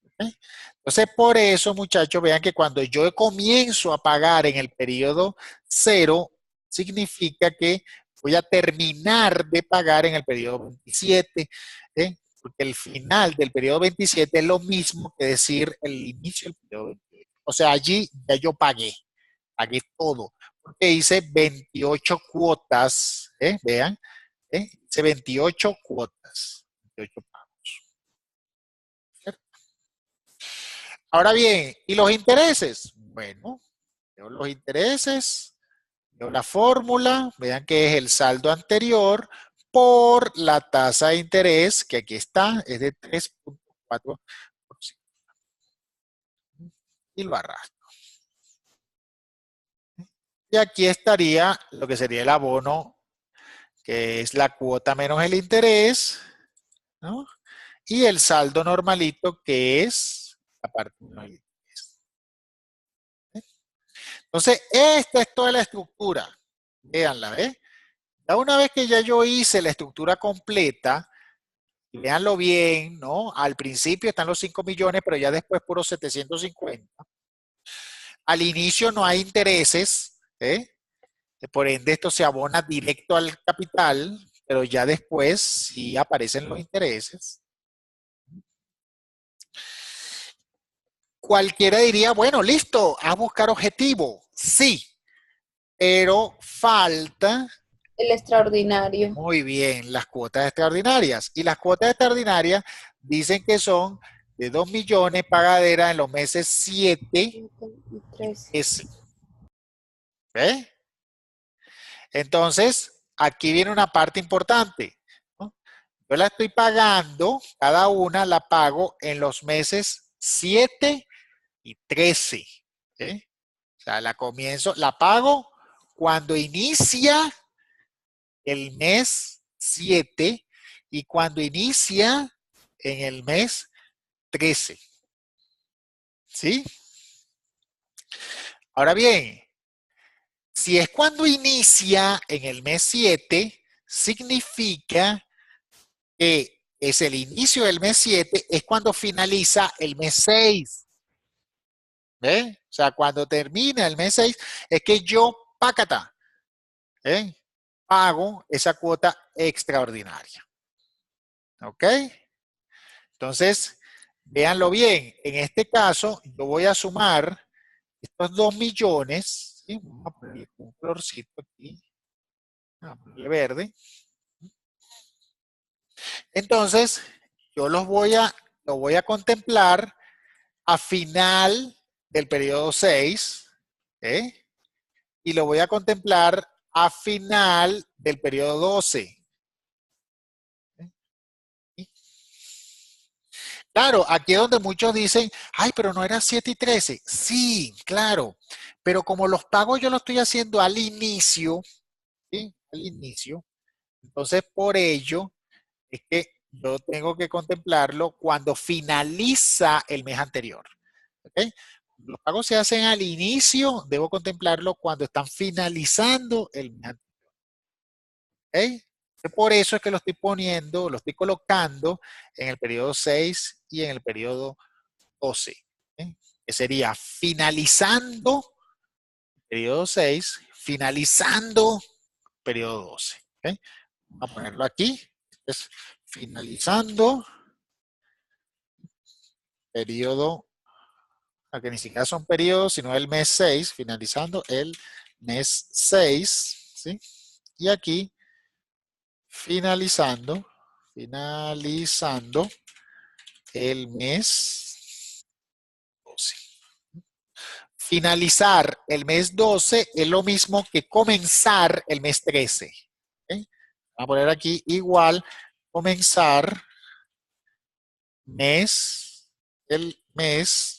¿Okay? Entonces, por eso, muchachos, vean que cuando yo comienzo a pagar en el periodo 0, significa que voy a terminar de pagar en el periodo 27, porque el final del periodo 27 es lo mismo que decir el inicio del periodo 28. O sea, allí ya yo pagué todo, porque hice 28 cuotas, vean, hice 28 cuotas, 28 pagos. ¿Cierto? Ahora bien, ¿y los intereses? Bueno, los intereses, la fórmula, vean que es el saldo anterior por la tasa de interés, que aquí está, es de 3.4%. Y lo arrastro. Y aquí estaría lo que sería el abono, que es la cuota menos el interés, ¿no? Y el saldo normalito, que es la parte menos el interés. Entonces, esta es toda la estructura. Véanla, ¿eh? Ya una vez que ya yo hice la estructura completa, y véanlo bien, ¿no? Al principio están los 5 millones, pero ya después puro 750. Al inicio no hay intereses, por ende esto se abona directo al capital, pero ya después sí aparecen los intereses. Cualquiera diría, bueno, listo, a buscar objetivo. Sí, pero falta... El extraordinario. Muy bien, las cuotas extraordinarias. Y las cuotas extraordinarias dicen que son de 2 millones pagaderas en los meses 7 y 13. ¿Ve? Entonces, aquí viene una parte importante, ¿no? Yo la estoy pagando, cada una la pago en los meses 7 y 13. ¿Sí? O sea, la pago cuando inicia el mes 7 y cuando inicia en el mes 13. ¿Sí? Ahora bien, si es cuando inicia en el mes 7, significa que es el inicio del mes 7, es cuando finaliza el mes 6. ¿Ve? O sea, cuando termina el mes 6, es que yo, pácata, pago esa cuota extraordinaria. ¿Ok? Entonces, véanlo bien. En este caso, yo voy a sumar estos 2 millones. ¿Sí? Vamos a ponerle un colorcito aquí. Vamos a ponerle verde. Entonces, yo lo voy a contemplar a final del periodo 6, y lo voy a contemplar a final del periodo 12. Claro, aquí es donde muchos dicen, ay, pero no era 7 y 13. Sí, claro, pero como los pagos yo los estoy haciendo al inicio, ¿sí? Al inicio, entonces por ello es que yo tengo que contemplarlo cuando finaliza el mes anterior. ¿Okay? Los pagos se hacen al inicio, debo contemplarlo cuando están finalizando el mes anterior. ¿Okay? Por eso es que lo estoy poniendo, lo estoy colocando en el periodo 6 y en el periodo 12. Que sería finalizando periodo 6, finalizando periodo 12. Vamos a ponerlo aquí. Es finalizando periodo, que ni siquiera son periodos, sino el mes 6, finalizando el mes 6, ¿sí? Y aquí, finalizando el mes 12. Finalizar el mes 12 es lo mismo que comenzar el mes 13. ¿Okay? Vamos a poner aquí igual, comenzar el mes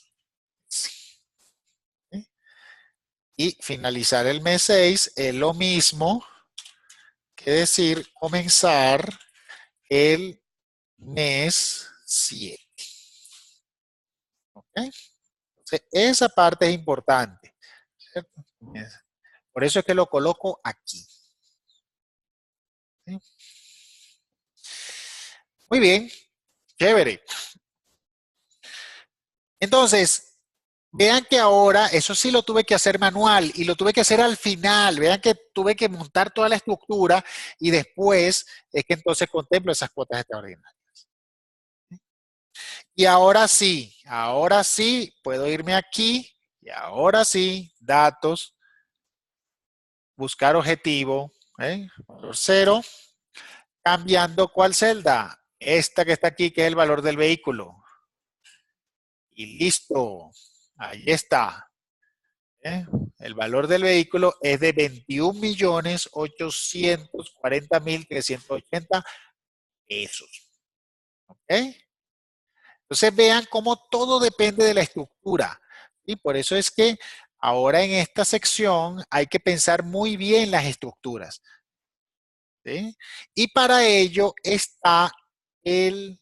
y finalizar el mes 6 es lo mismo que decir comenzar el mes 7. ¿Ok? Entonces, esa parte es importante. ¿Cierto? Por eso es que lo coloco aquí. ¿Sí? Muy bien, chévere. Entonces, vean que ahora, eso sí lo tuve que hacer manual y lo tuve que hacer al final. Vean que tuve que montar toda la estructura y después es que entonces contemplo esas cuotas extraordinarias. Y ahora sí, puedo irme aquí y ahora sí, datos, buscar objetivo, valor 0, cambiando ¿cuál celda? Esta que está aquí, que es el valor del vehículo. Y listo, ahí está. El valor del vehículo es de 21.840.380 pesos. ¿Ok? Entonces vean cómo todo depende de la estructura. Y por eso es que ahora en esta sección hay que pensar muy bien las estructuras. ¿Sí? Y para ello está el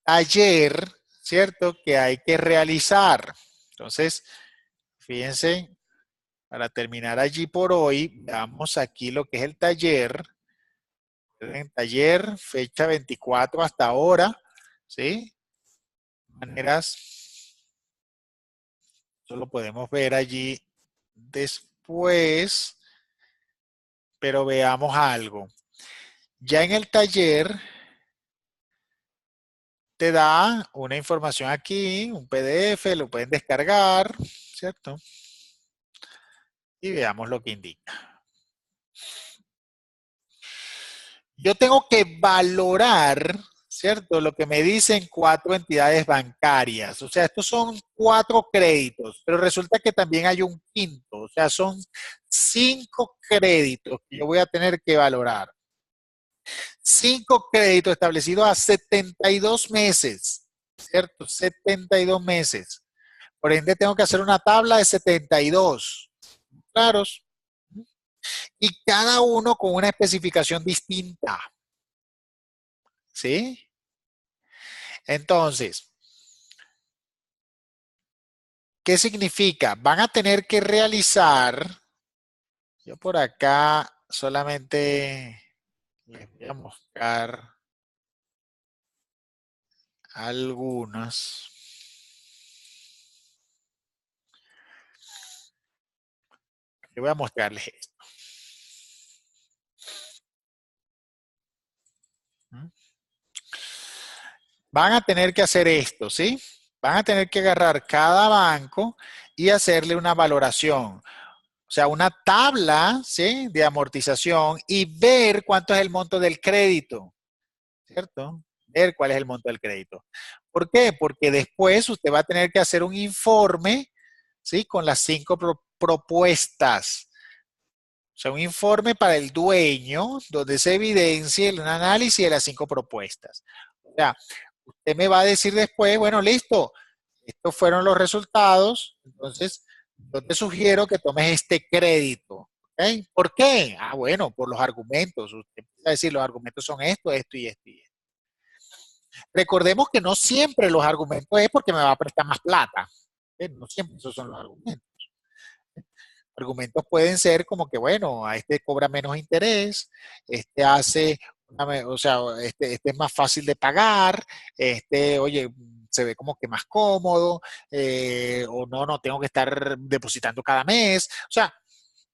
taller, ¿cierto? Que hay que realizar. Entonces, fíjense, para terminar allí por hoy, veamos aquí lo que es el taller. En taller, fecha 24 hasta ahora, ¿sí? Maneras, eso lo podemos ver allí después, pero veamos algo. Ya en el taller te da una información aquí, un PDF, lo pueden descargar, ¿cierto? Y veamos lo que indica. Yo tengo que valorar, ¿cierto? Lo que me dicen 4 entidades bancarias. O sea, estos son 4 créditos, pero resulta que también hay un quinto. O sea, son 5 créditos que yo voy a tener que valorar. 5 créditos establecidos a 72 meses, ¿cierto? 72 meses. Por ende, tengo que hacer una tabla de 72. Claros. Y cada uno con una especificación distinta. ¿Sí? Entonces, ¿qué significa? Van a tener que realizar, yo por acá solamente les voy a mostrar algunas. Yo voy a mostrarles esto. Van a tener que hacer esto, ¿sí? Van a tener que agarrar cada banco y hacerle una valoración. O sea, una tabla, ¿sí? De amortización y ver cuánto es el monto del crédito, ¿cierto? Ver cuál es el monto del crédito. ¿Por qué? Porque después usted va a tener que hacer un informe, ¿sí? Con las 5 propuestas. O sea, un informe para el dueño donde se evidencie un análisis de las 5 propuestas. O sea, usted me va a decir después, bueno, listo, estos fueron los resultados, entonces yo te sugiero que tomes este crédito. ¿Okay? ¿Por qué? Ah, bueno, por los argumentos. Usted empieza a decir, los argumentos son esto, esto y esto y esto. Recordemos que no siempre los argumentos es porque me va a prestar más plata. No siempre esos son los argumentos. Argumentos pueden ser como que, bueno, a este cobra menos interés, este hace, o sea, este es más fácil de pagar, oye, se ve como que más cómodo, o no tengo que estar depositando cada mes. O sea,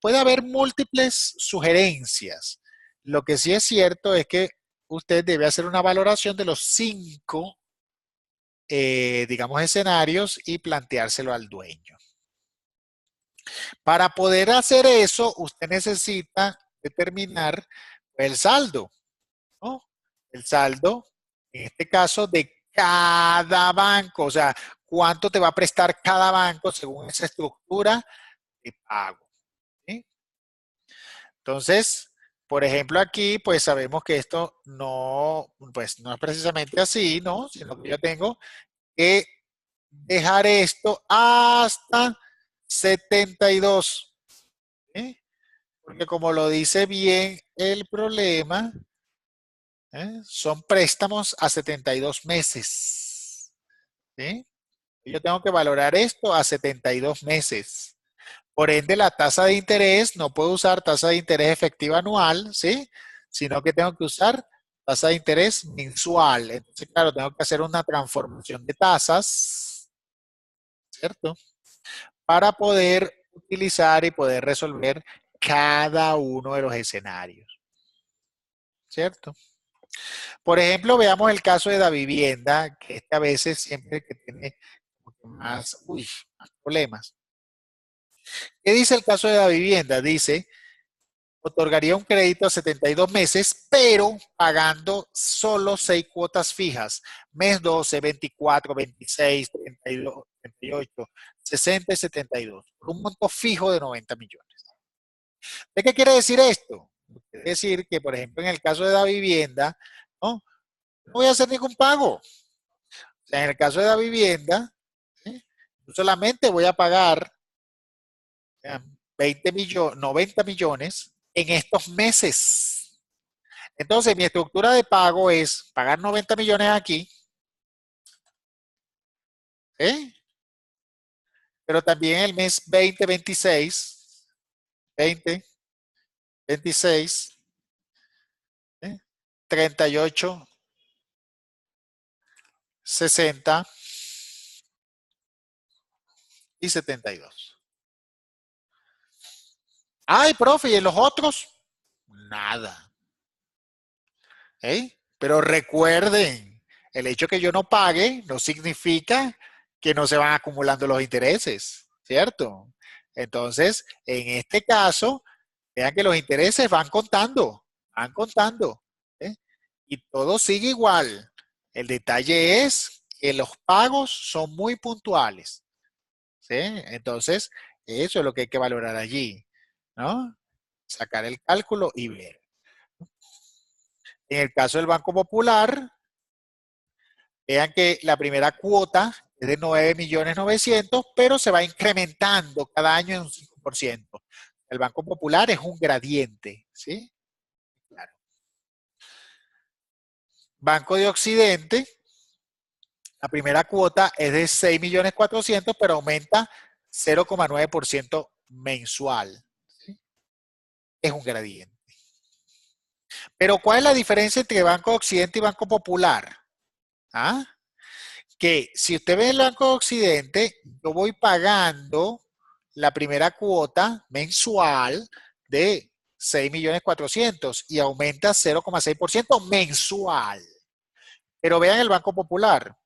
puede haber múltiples sugerencias. Lo que sí es cierto es que usted debe hacer una valoración de los 5, digamos, escenarios y planteárselo al dueño. Para poder hacer eso, usted necesita determinar el saldo, ¿no? El saldo, en este caso, de cada banco, o sea, cuánto te va a prestar cada banco según esa estructura de pago, ¿sí? Entonces, por ejemplo, aquí, pues sabemos que esto no, pues no es precisamente así, ¿no? Sino que yo tengo que dejar esto hasta 72. ¿Sí? Porque como lo dice bien el problema, son préstamos a 72 meses. ¿Sí? Yo tengo que valorar esto a 72 meses. Por ende, la tasa de interés, no puedo usar tasa de interés efectiva anual, ¿sí? Sino que tengo que usar tasa de interés mensual. Entonces, claro, tengo que hacer una transformación de tasas, ¿cierto? Para poder utilizar y poder resolver cada uno de los escenarios, ¿cierto? Por ejemplo, veamos el caso de la vivienda, que a veces siempre que tiene más problemas. ¿Qué dice el caso de la vivienda? Dice, otorgaría un crédito a 72 meses, pero pagando solo 6 cuotas fijas, mes 12, 24, 26, 32, 38, 60 y 72, por un monto fijo de 90 millones. ¿De qué quiere decir esto? Quiere decir que, por ejemplo, en el caso de la vivienda, no voy a hacer ningún pago. O sea, en el caso de la vivienda, ¿sí? Yo solamente voy a pagar 90 millones en estos meses. Entonces, mi estructura de pago es pagar 90 millones aquí, pero también el mes 20, 26, 20, 26, 38, 60 y 72. Ay, profe, ¿y en los otros? Nada. Pero recuerden, el hecho que yo no pague no significa que no se van acumulando los intereses, ¿cierto? Entonces, en este caso, vean que los intereses van contando, ¿eh? Y todo sigue igual. El detalle es que los pagos son muy puntuales, ¿sí? Entonces, eso es lo que hay que valorar allí, ¿no? Sacar el cálculo y ver. En el caso del Banco Popular, vean que la primera cuota es de 9.900.000, pero se va incrementando cada año en un 5%. El Banco Popular es un gradiente, ¿sí? Claro. Banco de Occidente, la primera cuota es de 6.400.000, pero aumenta 0,9% mensual, ¿sí? Es un gradiente. Pero ¿cuál es la diferencia entre Banco de Occidente y Banco Popular? ¿Ah? que si usted ve el Banco de Occidente, yo voy pagando la primera cuota mensual de 6.400.000 y aumenta 0,6% mensual. Pero vean el Banco Popular,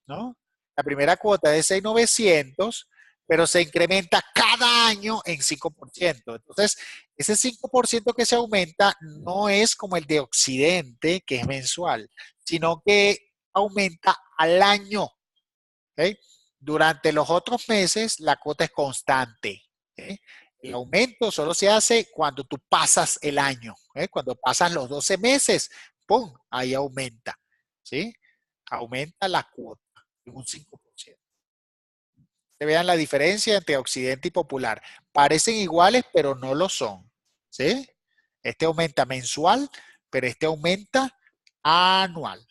¿no? La primera cuota es de 6.900, pero se incrementa cada año en 5%. Entonces, ese 5% que se aumenta no es como el de Occidente, que es mensual, sino que aumenta al año. ¿Okay? Durante los otros meses, la cuota es constante. ¿Okay? El aumento solo se hace cuando tú pasas el año. ¿Okay? Cuando pasas los 12 meses, ¡pum! Ahí aumenta. ¿Sí? Aumenta la cuota en un 5%. Se vean la diferencia entre Occidente y Popular. Parecen iguales, pero no lo son. ¿Sí? Este aumenta mensual, pero este aumenta anual.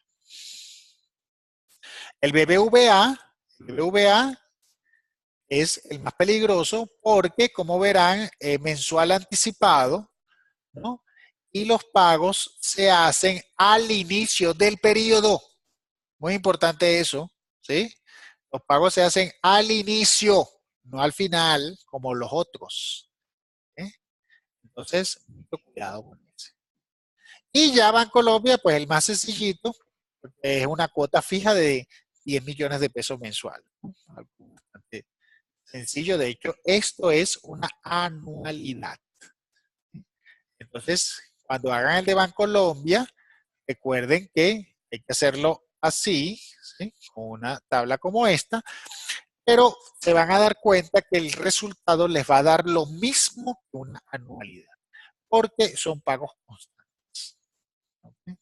El BBVA es el más peligroso porque, como verán, es mensual anticipado, ¿no? Y los pagos se hacen al inicio del periodo. Muy importante eso, ¿sí? Los pagos se hacen al inicio, no al final, como los otros. ¿Eh? Entonces, mucho cuidado con eso. Y ya Bancolombia, pues el más sencillito, es una cuota fija de 10 millones de pesos mensual. Algo bastante sencillo. De hecho, esto es una anualidad. Entonces, cuando hagan el de Bancolombia, recuerden que hay que hacerlo así, ¿sí? Con una tabla como esta, pero se van a dar cuenta que el resultado les va a dar lo mismo que una anualidad, porque son pagos constantes. ¿Okay?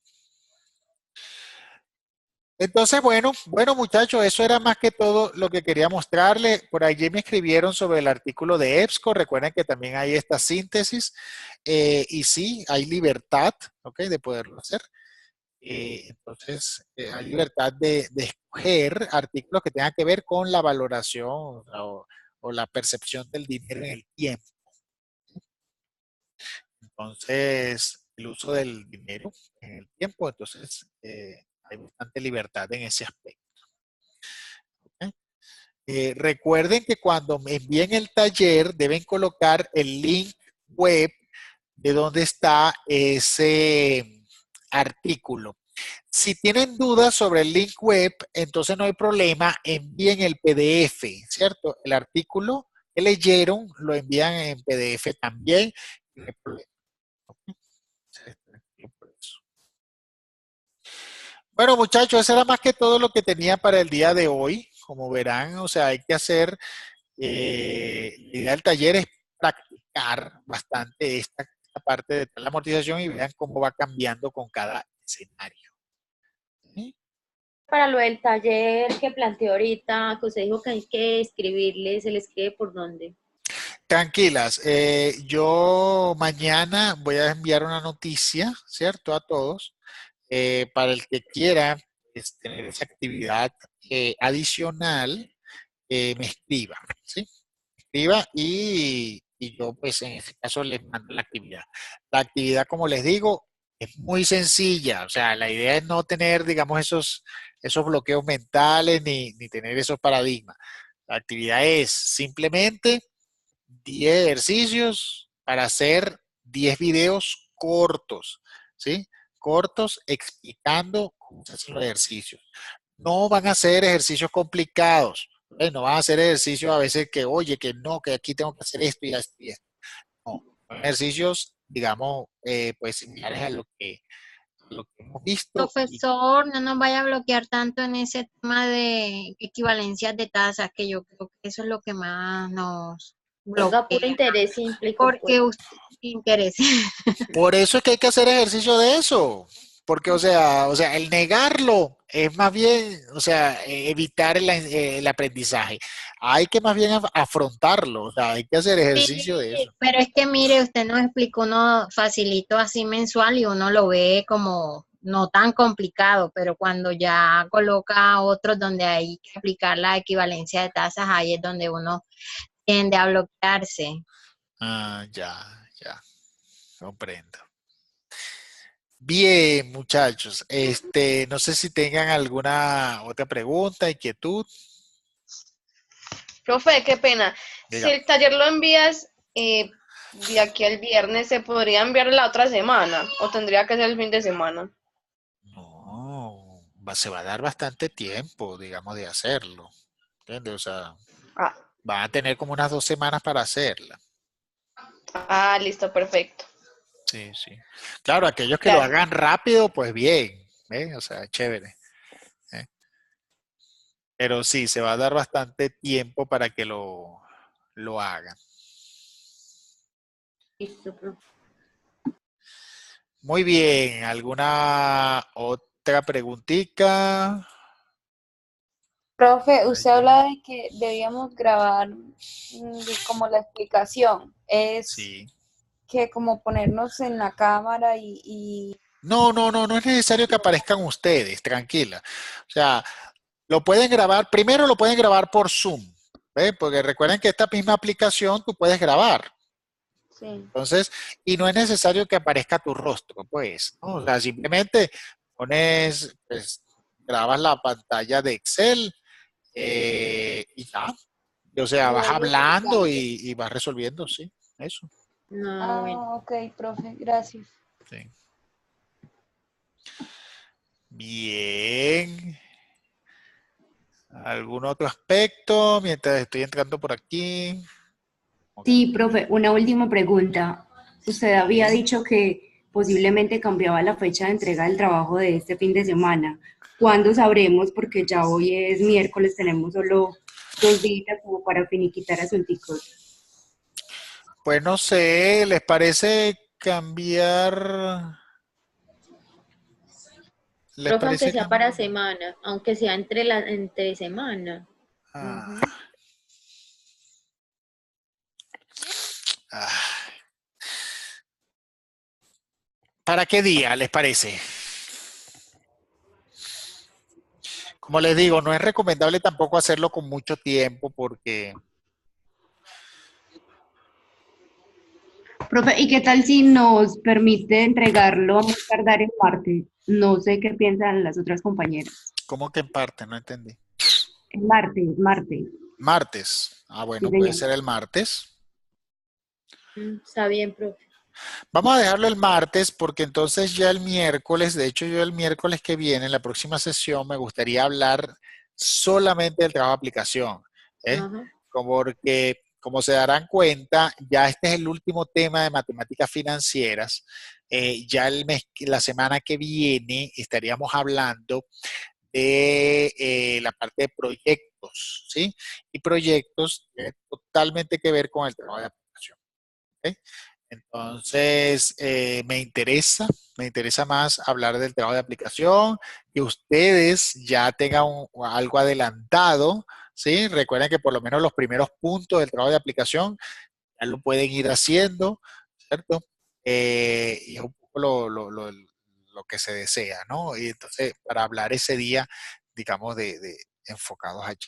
Entonces, bueno muchachos, eso era más que todo lo que quería mostrarles. Por allí me escribieron sobre el artículo de EBSCO. Recuerden que también hay esta síntesis y sí, hay libertad, ¿ok? De poderlo hacer. Entonces, hay libertad de escoger artículos que tengan que ver con la valoración o la percepción del dinero en el tiempo. Entonces, el uso del dinero en el tiempo, entonces, hay bastante libertad en ese aspecto. ¿Okay? Recuerden que cuando me envíen el taller, deben colocar el link web de donde está ese artículo. Si tienen dudas sobre el link web, entonces no hay problema, envíen el PDF, ¿cierto? El artículo que leyeron lo envían en PDF también. No hay problema. Bueno, muchachos, eso era más que todo lo que tenía para el día de hoy. Como verán, o sea, hay que hacer, la idea del taller es practicar bastante esta parte de la amortización y vean cómo va cambiando con cada escenario. ¿Sí? Para lo del taller que planteó ahorita, que usted dijo que hay que escribirle, ¿se le escribe por dónde? Tranquilas, yo mañana voy a enviar una noticia, ¿cierto? A todos, para el que quiera tener esa actividad adicional, me escriba, ¿sí? Escriba y yo pues en este caso les mando la actividad. La actividad, como les digo, es muy sencilla, o sea, la idea es no tener, digamos, esos bloqueos mentales ni tener esos paradigmas. La actividad es simplemente 10 ejercicios para hacer 10 videos cortos, ¿sí? Cortos explicando cómo se hacen los ejercicios. No van a ser ejercicios complicados, ¿eh? No van a hacer ejercicios a veces que, oye, que no, que aquí tengo que hacer esto y esto y esto. No, son ejercicios, digamos, pues similares a lo que hemos visto. Profesor, no nos vaya a bloquear tanto en ese tema de equivalencias de tasas, que yo creo que eso es lo que más nos Ponga puro bloquea, interés simple y porque compuesto. usted interesa. Por eso es que hay que hacer ejercicio de eso. Porque, o sea, el negarlo es más bien, o sea, evitar el aprendizaje. Hay que más bien afrontarlo, o sea, hay que hacer ejercicio de Sí, eso. pero es que mire, usted nos explicó uno facilito así mensual y uno lo ve como no tan complicado, pero cuando ya coloca otros donde hay que aplicar la equivalencia de tasas, ahí es donde uno tiende a bloquearse. Ah, ya, comprendo. Bien, muchachos. No sé si tengan alguna otra pregunta, inquietud. Profe, qué pena. Si Dígame. el taller lo envías de aquí al viernes, ¿se podría enviar la otra semana o tendría que ser el fin de semana? No, se va a dar bastante tiempo, digamos, de hacerlo. ¿Entiendes? O sea, Ah, van a tener como unas 2 semanas para hacerla. listo, perfecto. Sí, sí. Claro, aquellos que lo Gracias. hagan rápido, pues bien, ¿eh? O sea, chévere. ¿Eh? Pero sí, se va a dar bastante tiempo para que lo hagan. Listo, profe. Muy bien, ¿alguna otra preguntita? Profe, Por usted allí. habla de que debíamos grabar como la explicación. Es Sí. que como ponernos en la cámara No, no, no, no es necesario que aparezcan ustedes, tranquila. O sea, lo pueden grabar, primero lo pueden grabar por Zoom, ¿ve? Porque recuerden que esta misma aplicación tú puedes grabar. Sí. Entonces, y no es necesario que aparezca tu rostro, pues, ¿no? O sea, simplemente pones, pues, grabas la pantalla de Excel y ya. O sea, vas luego se hablando cambia. y vas resolviendo, sí, eso. No, bueno. Ah, ok, profe, gracias. Sí. Bien. ¿Algún otro aspecto mientras estoy entrando por aquí? Ok. Sí, profe, una última pregunta. Usted había Sí. dicho que posiblemente cambiaba la fecha de entrega del trabajo de este fin de semana. ¿Cuándo sabremos? Porque ya hoy es miércoles, tenemos solo 2 días como para finiquitar asunticos. Pues no sé, ¿les parece cambiar? ¿Les Profe, aunque parece sea para cambiar? semana, aunque sea entre semana. Ah, Ujú. ah. ¿Para qué día les parece? Como les digo, no es recomendable tampoco hacerlo con mucho tiempo porque, Profe, ¿y qué tal si nos permite entregarlo a más tardar el martes? No sé qué piensan las otras compañeras. ¿cómo que en parte? No entendí. El martes, martes. Martes. Ah, Sí, bueno, puede señor. ser el martes. Está bien, profe. Vamos a dejarlo el martes porque entonces ya el miércoles, de hecho yo el miércoles que viene, en la próxima sesión, me gustaría hablar solamente del trabajo de aplicación, ¿eh? Ajá. Porque, como se darán cuenta, ya este es el último tema de matemáticas financieras. Ya la semana que viene estaríamos hablando de la parte de proyectos, ¿sí? Y proyectos tienen totalmente que ver con el trabajo de aplicación. ¿Ok? Entonces, me interesa más hablar del trabajo de aplicación, que ustedes ya tengan algo adelantado, ¿sí? Recuerden que por lo menos los primeros puntos del trabajo de aplicación ya lo pueden ir haciendo, ¿cierto? Y es un poco lo que se desea, ¿no? Y entonces, para hablar ese día, digamos, de enfocados allí.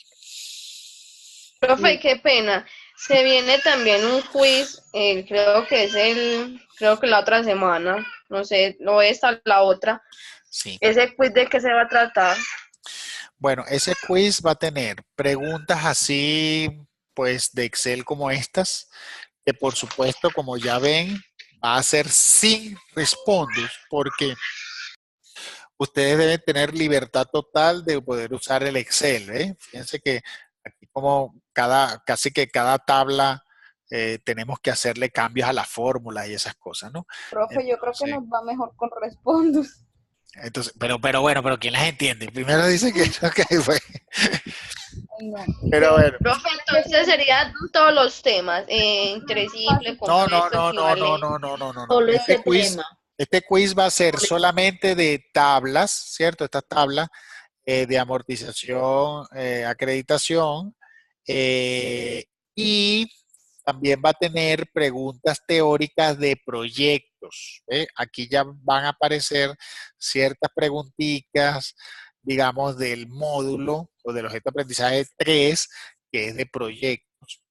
Profe, qué pena. Se viene también un quiz, creo que la otra semana, no sé, no esta, la otra. Sí. ¿Ese quiz de qué se va a tratar? Bueno, ese quiz va a tener preguntas así, pues, de Excel como estas, que por supuesto, como ya ven, va a ser sin respondos, porque ustedes deben tener libertad total de poder usar el Excel, ¿eh? Fíjense que aquí como casi que cada tabla tenemos que hacerle cambios a las fórmulas y esas cosas, ¿no? Profe, yo creo que Entonces, nos va mejor con Respondos. pero bueno, pero ¿quién las entiende? Primero dice que, ok, fue. Ay, no, Pero bueno. Profe, que entonces se serían todos los temas, más entre simple, fácil. No, no, compuesto, no, no, no, equivalente. no, no, no, no, no. Solo ese tema. Este quiz va a ser solamente de tablas, ¿cierto? Estas tablas de amortización, acreditación, eh, y también va a tener preguntas teóricas de proyectos. ¿Eh? Aquí ya van a aparecer ciertas preguntitas, digamos, del módulo o del objeto de aprendizaje 3, que es de proyectos.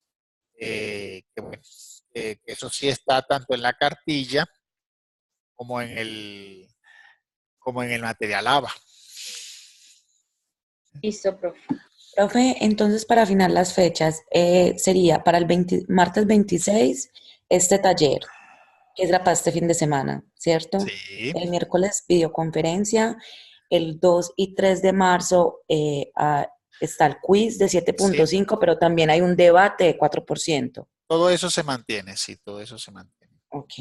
Que bueno, que eso sí está tanto en la cartilla como en el como en el material ABA. Listo, profe. Profe, entonces para afinar las fechas, sería para el martes 26 este taller, que es para este fin de semana, ¿cierto? Sí. El miércoles videoconferencia, el 2 y 3 de marzo está el quiz de 7.5, pero también hay un debate de 4%. Todo eso se mantiene, sí, todo eso se mantiene. Ok.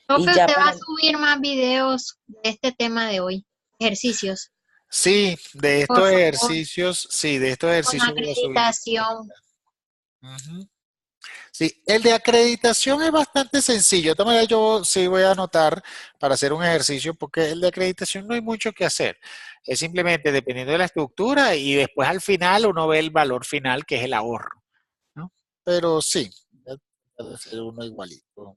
Creo Y que ya usted va para a subir más videos de este tema de hoy, ejercicios, Sí, de por estos favor, ejercicios, sí, de estos con ejercicios voy a subir. acreditación. Ujú. Sí, el de acreditación es bastante sencillo. De todas maneras, yo sí voy a anotar para hacer un ejercicio, porque el de acreditación no hay mucho que hacer. Es simplemente dependiendo de la estructura y después al final uno ve el valor final, que es el ahorro, ¿no? Pero sí, debe ser uno igualito.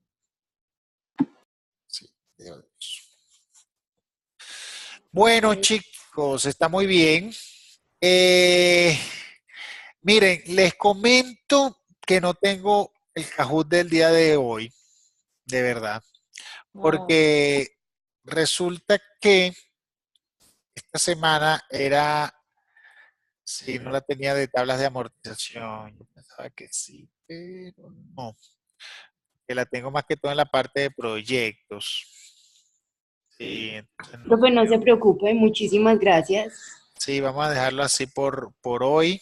Sí, debe de eso. Bueno, chicos, está muy bien. Miren, les comento que no tengo el Kahoot del día de hoy, de verdad, porque resulta que esta semana sí, no la tenía de tablas de amortización. Yo pensaba que sí, pero no, que la tengo más que todo en la parte de proyectos. Sí, entonces no Profe, no se creo. preocupe, muchísimas gracias. Sí, vamos a dejarlo así por hoy.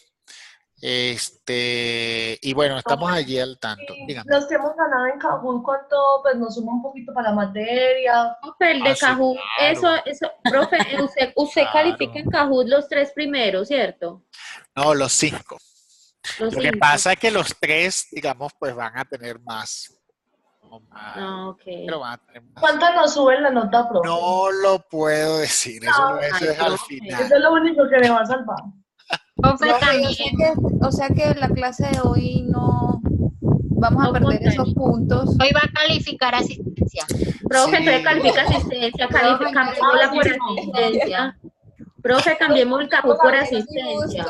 Y bueno, estamos allí al tanto. Dígame. Los que hemos ganado en Kahoot, ¿cuánto pues nos suma un poquito para la materia? Profe, el de Sí, Kahoot, claro, profe, usted califica claro. en Kahoot los 3 primeros, ¿cierto? No, los 5. Los Lo que 5. pasa es que los 3, digamos, pues van a tener más. Ok. Pero van a tener más. ¿Cuánto nos sube la nota, profe? No lo puedo decir, eso lo voy a Ay, hacer al profe. Eso final. es lo único que me va a salvar. Profe, Profe, también, o sea que la clase de hoy no vamos a no perder contaría. esos puntos. Hoy va a calificar asistencia. Profe, entonces Sí, califica asistencia, Profe, entonces cambiémosla por califiquemos. asistencia. Profe, cambiemos el Kahoot por asistencia.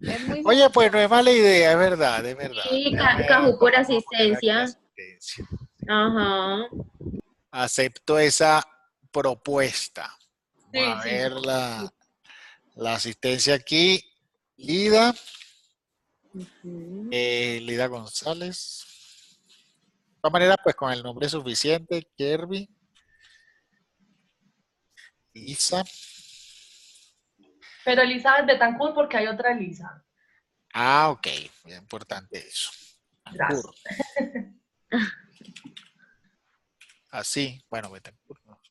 Es muy oye, justo. pues no es mala idea, es verdad, es verdad. Sí, Déjame Kahoot por vamos a poner aquí asistencia. asistencia. Ajá. Acepto esa propuesta. Vamos a Sí, ver sí. la asistencia aquí. Lida, Ujú. Lida González. De todas maneras, pues con el nombre suficiente, Kirby, Isa. Pero Elizabeth Betancourt porque hay otra Elisa. Ah, ok, muy importante eso. Gracias. Así, bueno, Betancourt. No.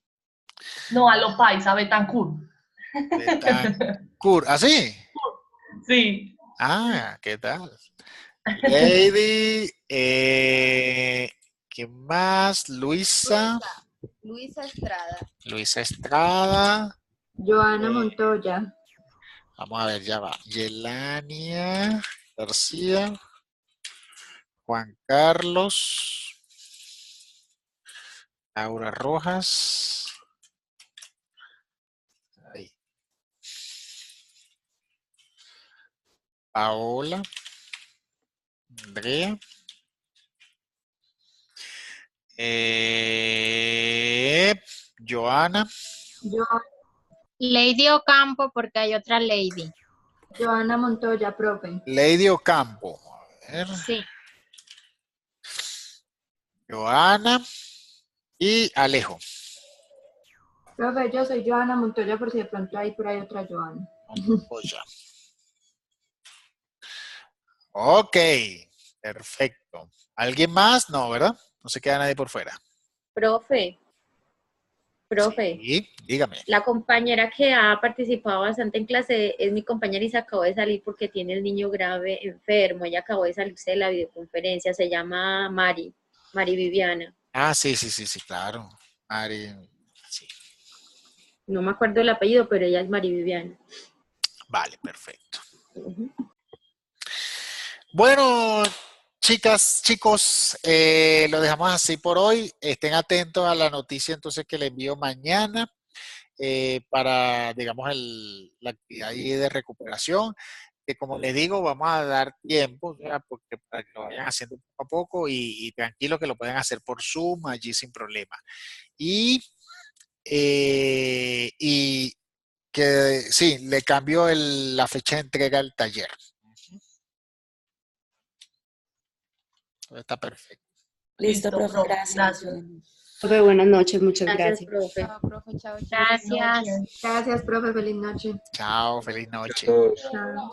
No, a lo paisa, Betancourt. Betancourt, ¿así? Sí. Ah, ¿qué tal? Lady, ¿qué más? Luisa Estrada. Luisa Estrada. Joana Montoya. Vamos a ver, ya va. Yelania García. Juan Carlos. Laura Rojas. Ahí. Paola. Andrea. Joana. Lady Ocampo, porque hay otra Lady. Joana Montoya, profe. Lady Ocampo. A ver. Sí. Joana y Alejo. Profe, yo soy Joana Montoya por si de pronto hay por ahí otra Joana. Montoya. Ok, perfecto. ¿Alguien más? No, ¿verdad? No se queda nadie por fuera. Profe, Sí, dígame. la compañera que ha participado bastante en clase es mi compañera y se acabó de salir porque tiene el niño grave enfermo. Ella acabó de salirse de la videoconferencia. Se llama Mari Viviana. Ah, sí, claro. Mari, sí. No me acuerdo el apellido, pero ella es Mari Viviana. Vale, perfecto. Bueno, chicas, chicos, lo dejamos así por hoy. Estén atentos a la noticia entonces que le envío mañana para, digamos, la actividad ahí de recuperación. Que como les digo, vamos a dar tiempo, ¿verdad? Porque para que lo vayan haciendo poco a poco y tranquilo que lo pueden hacer por Zoom allí sin problema. Y y que sí, le cambio la fecha de entrega al taller. Está perfecto. Listo, profe, gracias. Profe, buenas noches, muchas Gracias, gracias. profe. Chao, profe, chao, chao. Gracias. Gracias, profe. Feliz noche. Chao, feliz noche. Chao.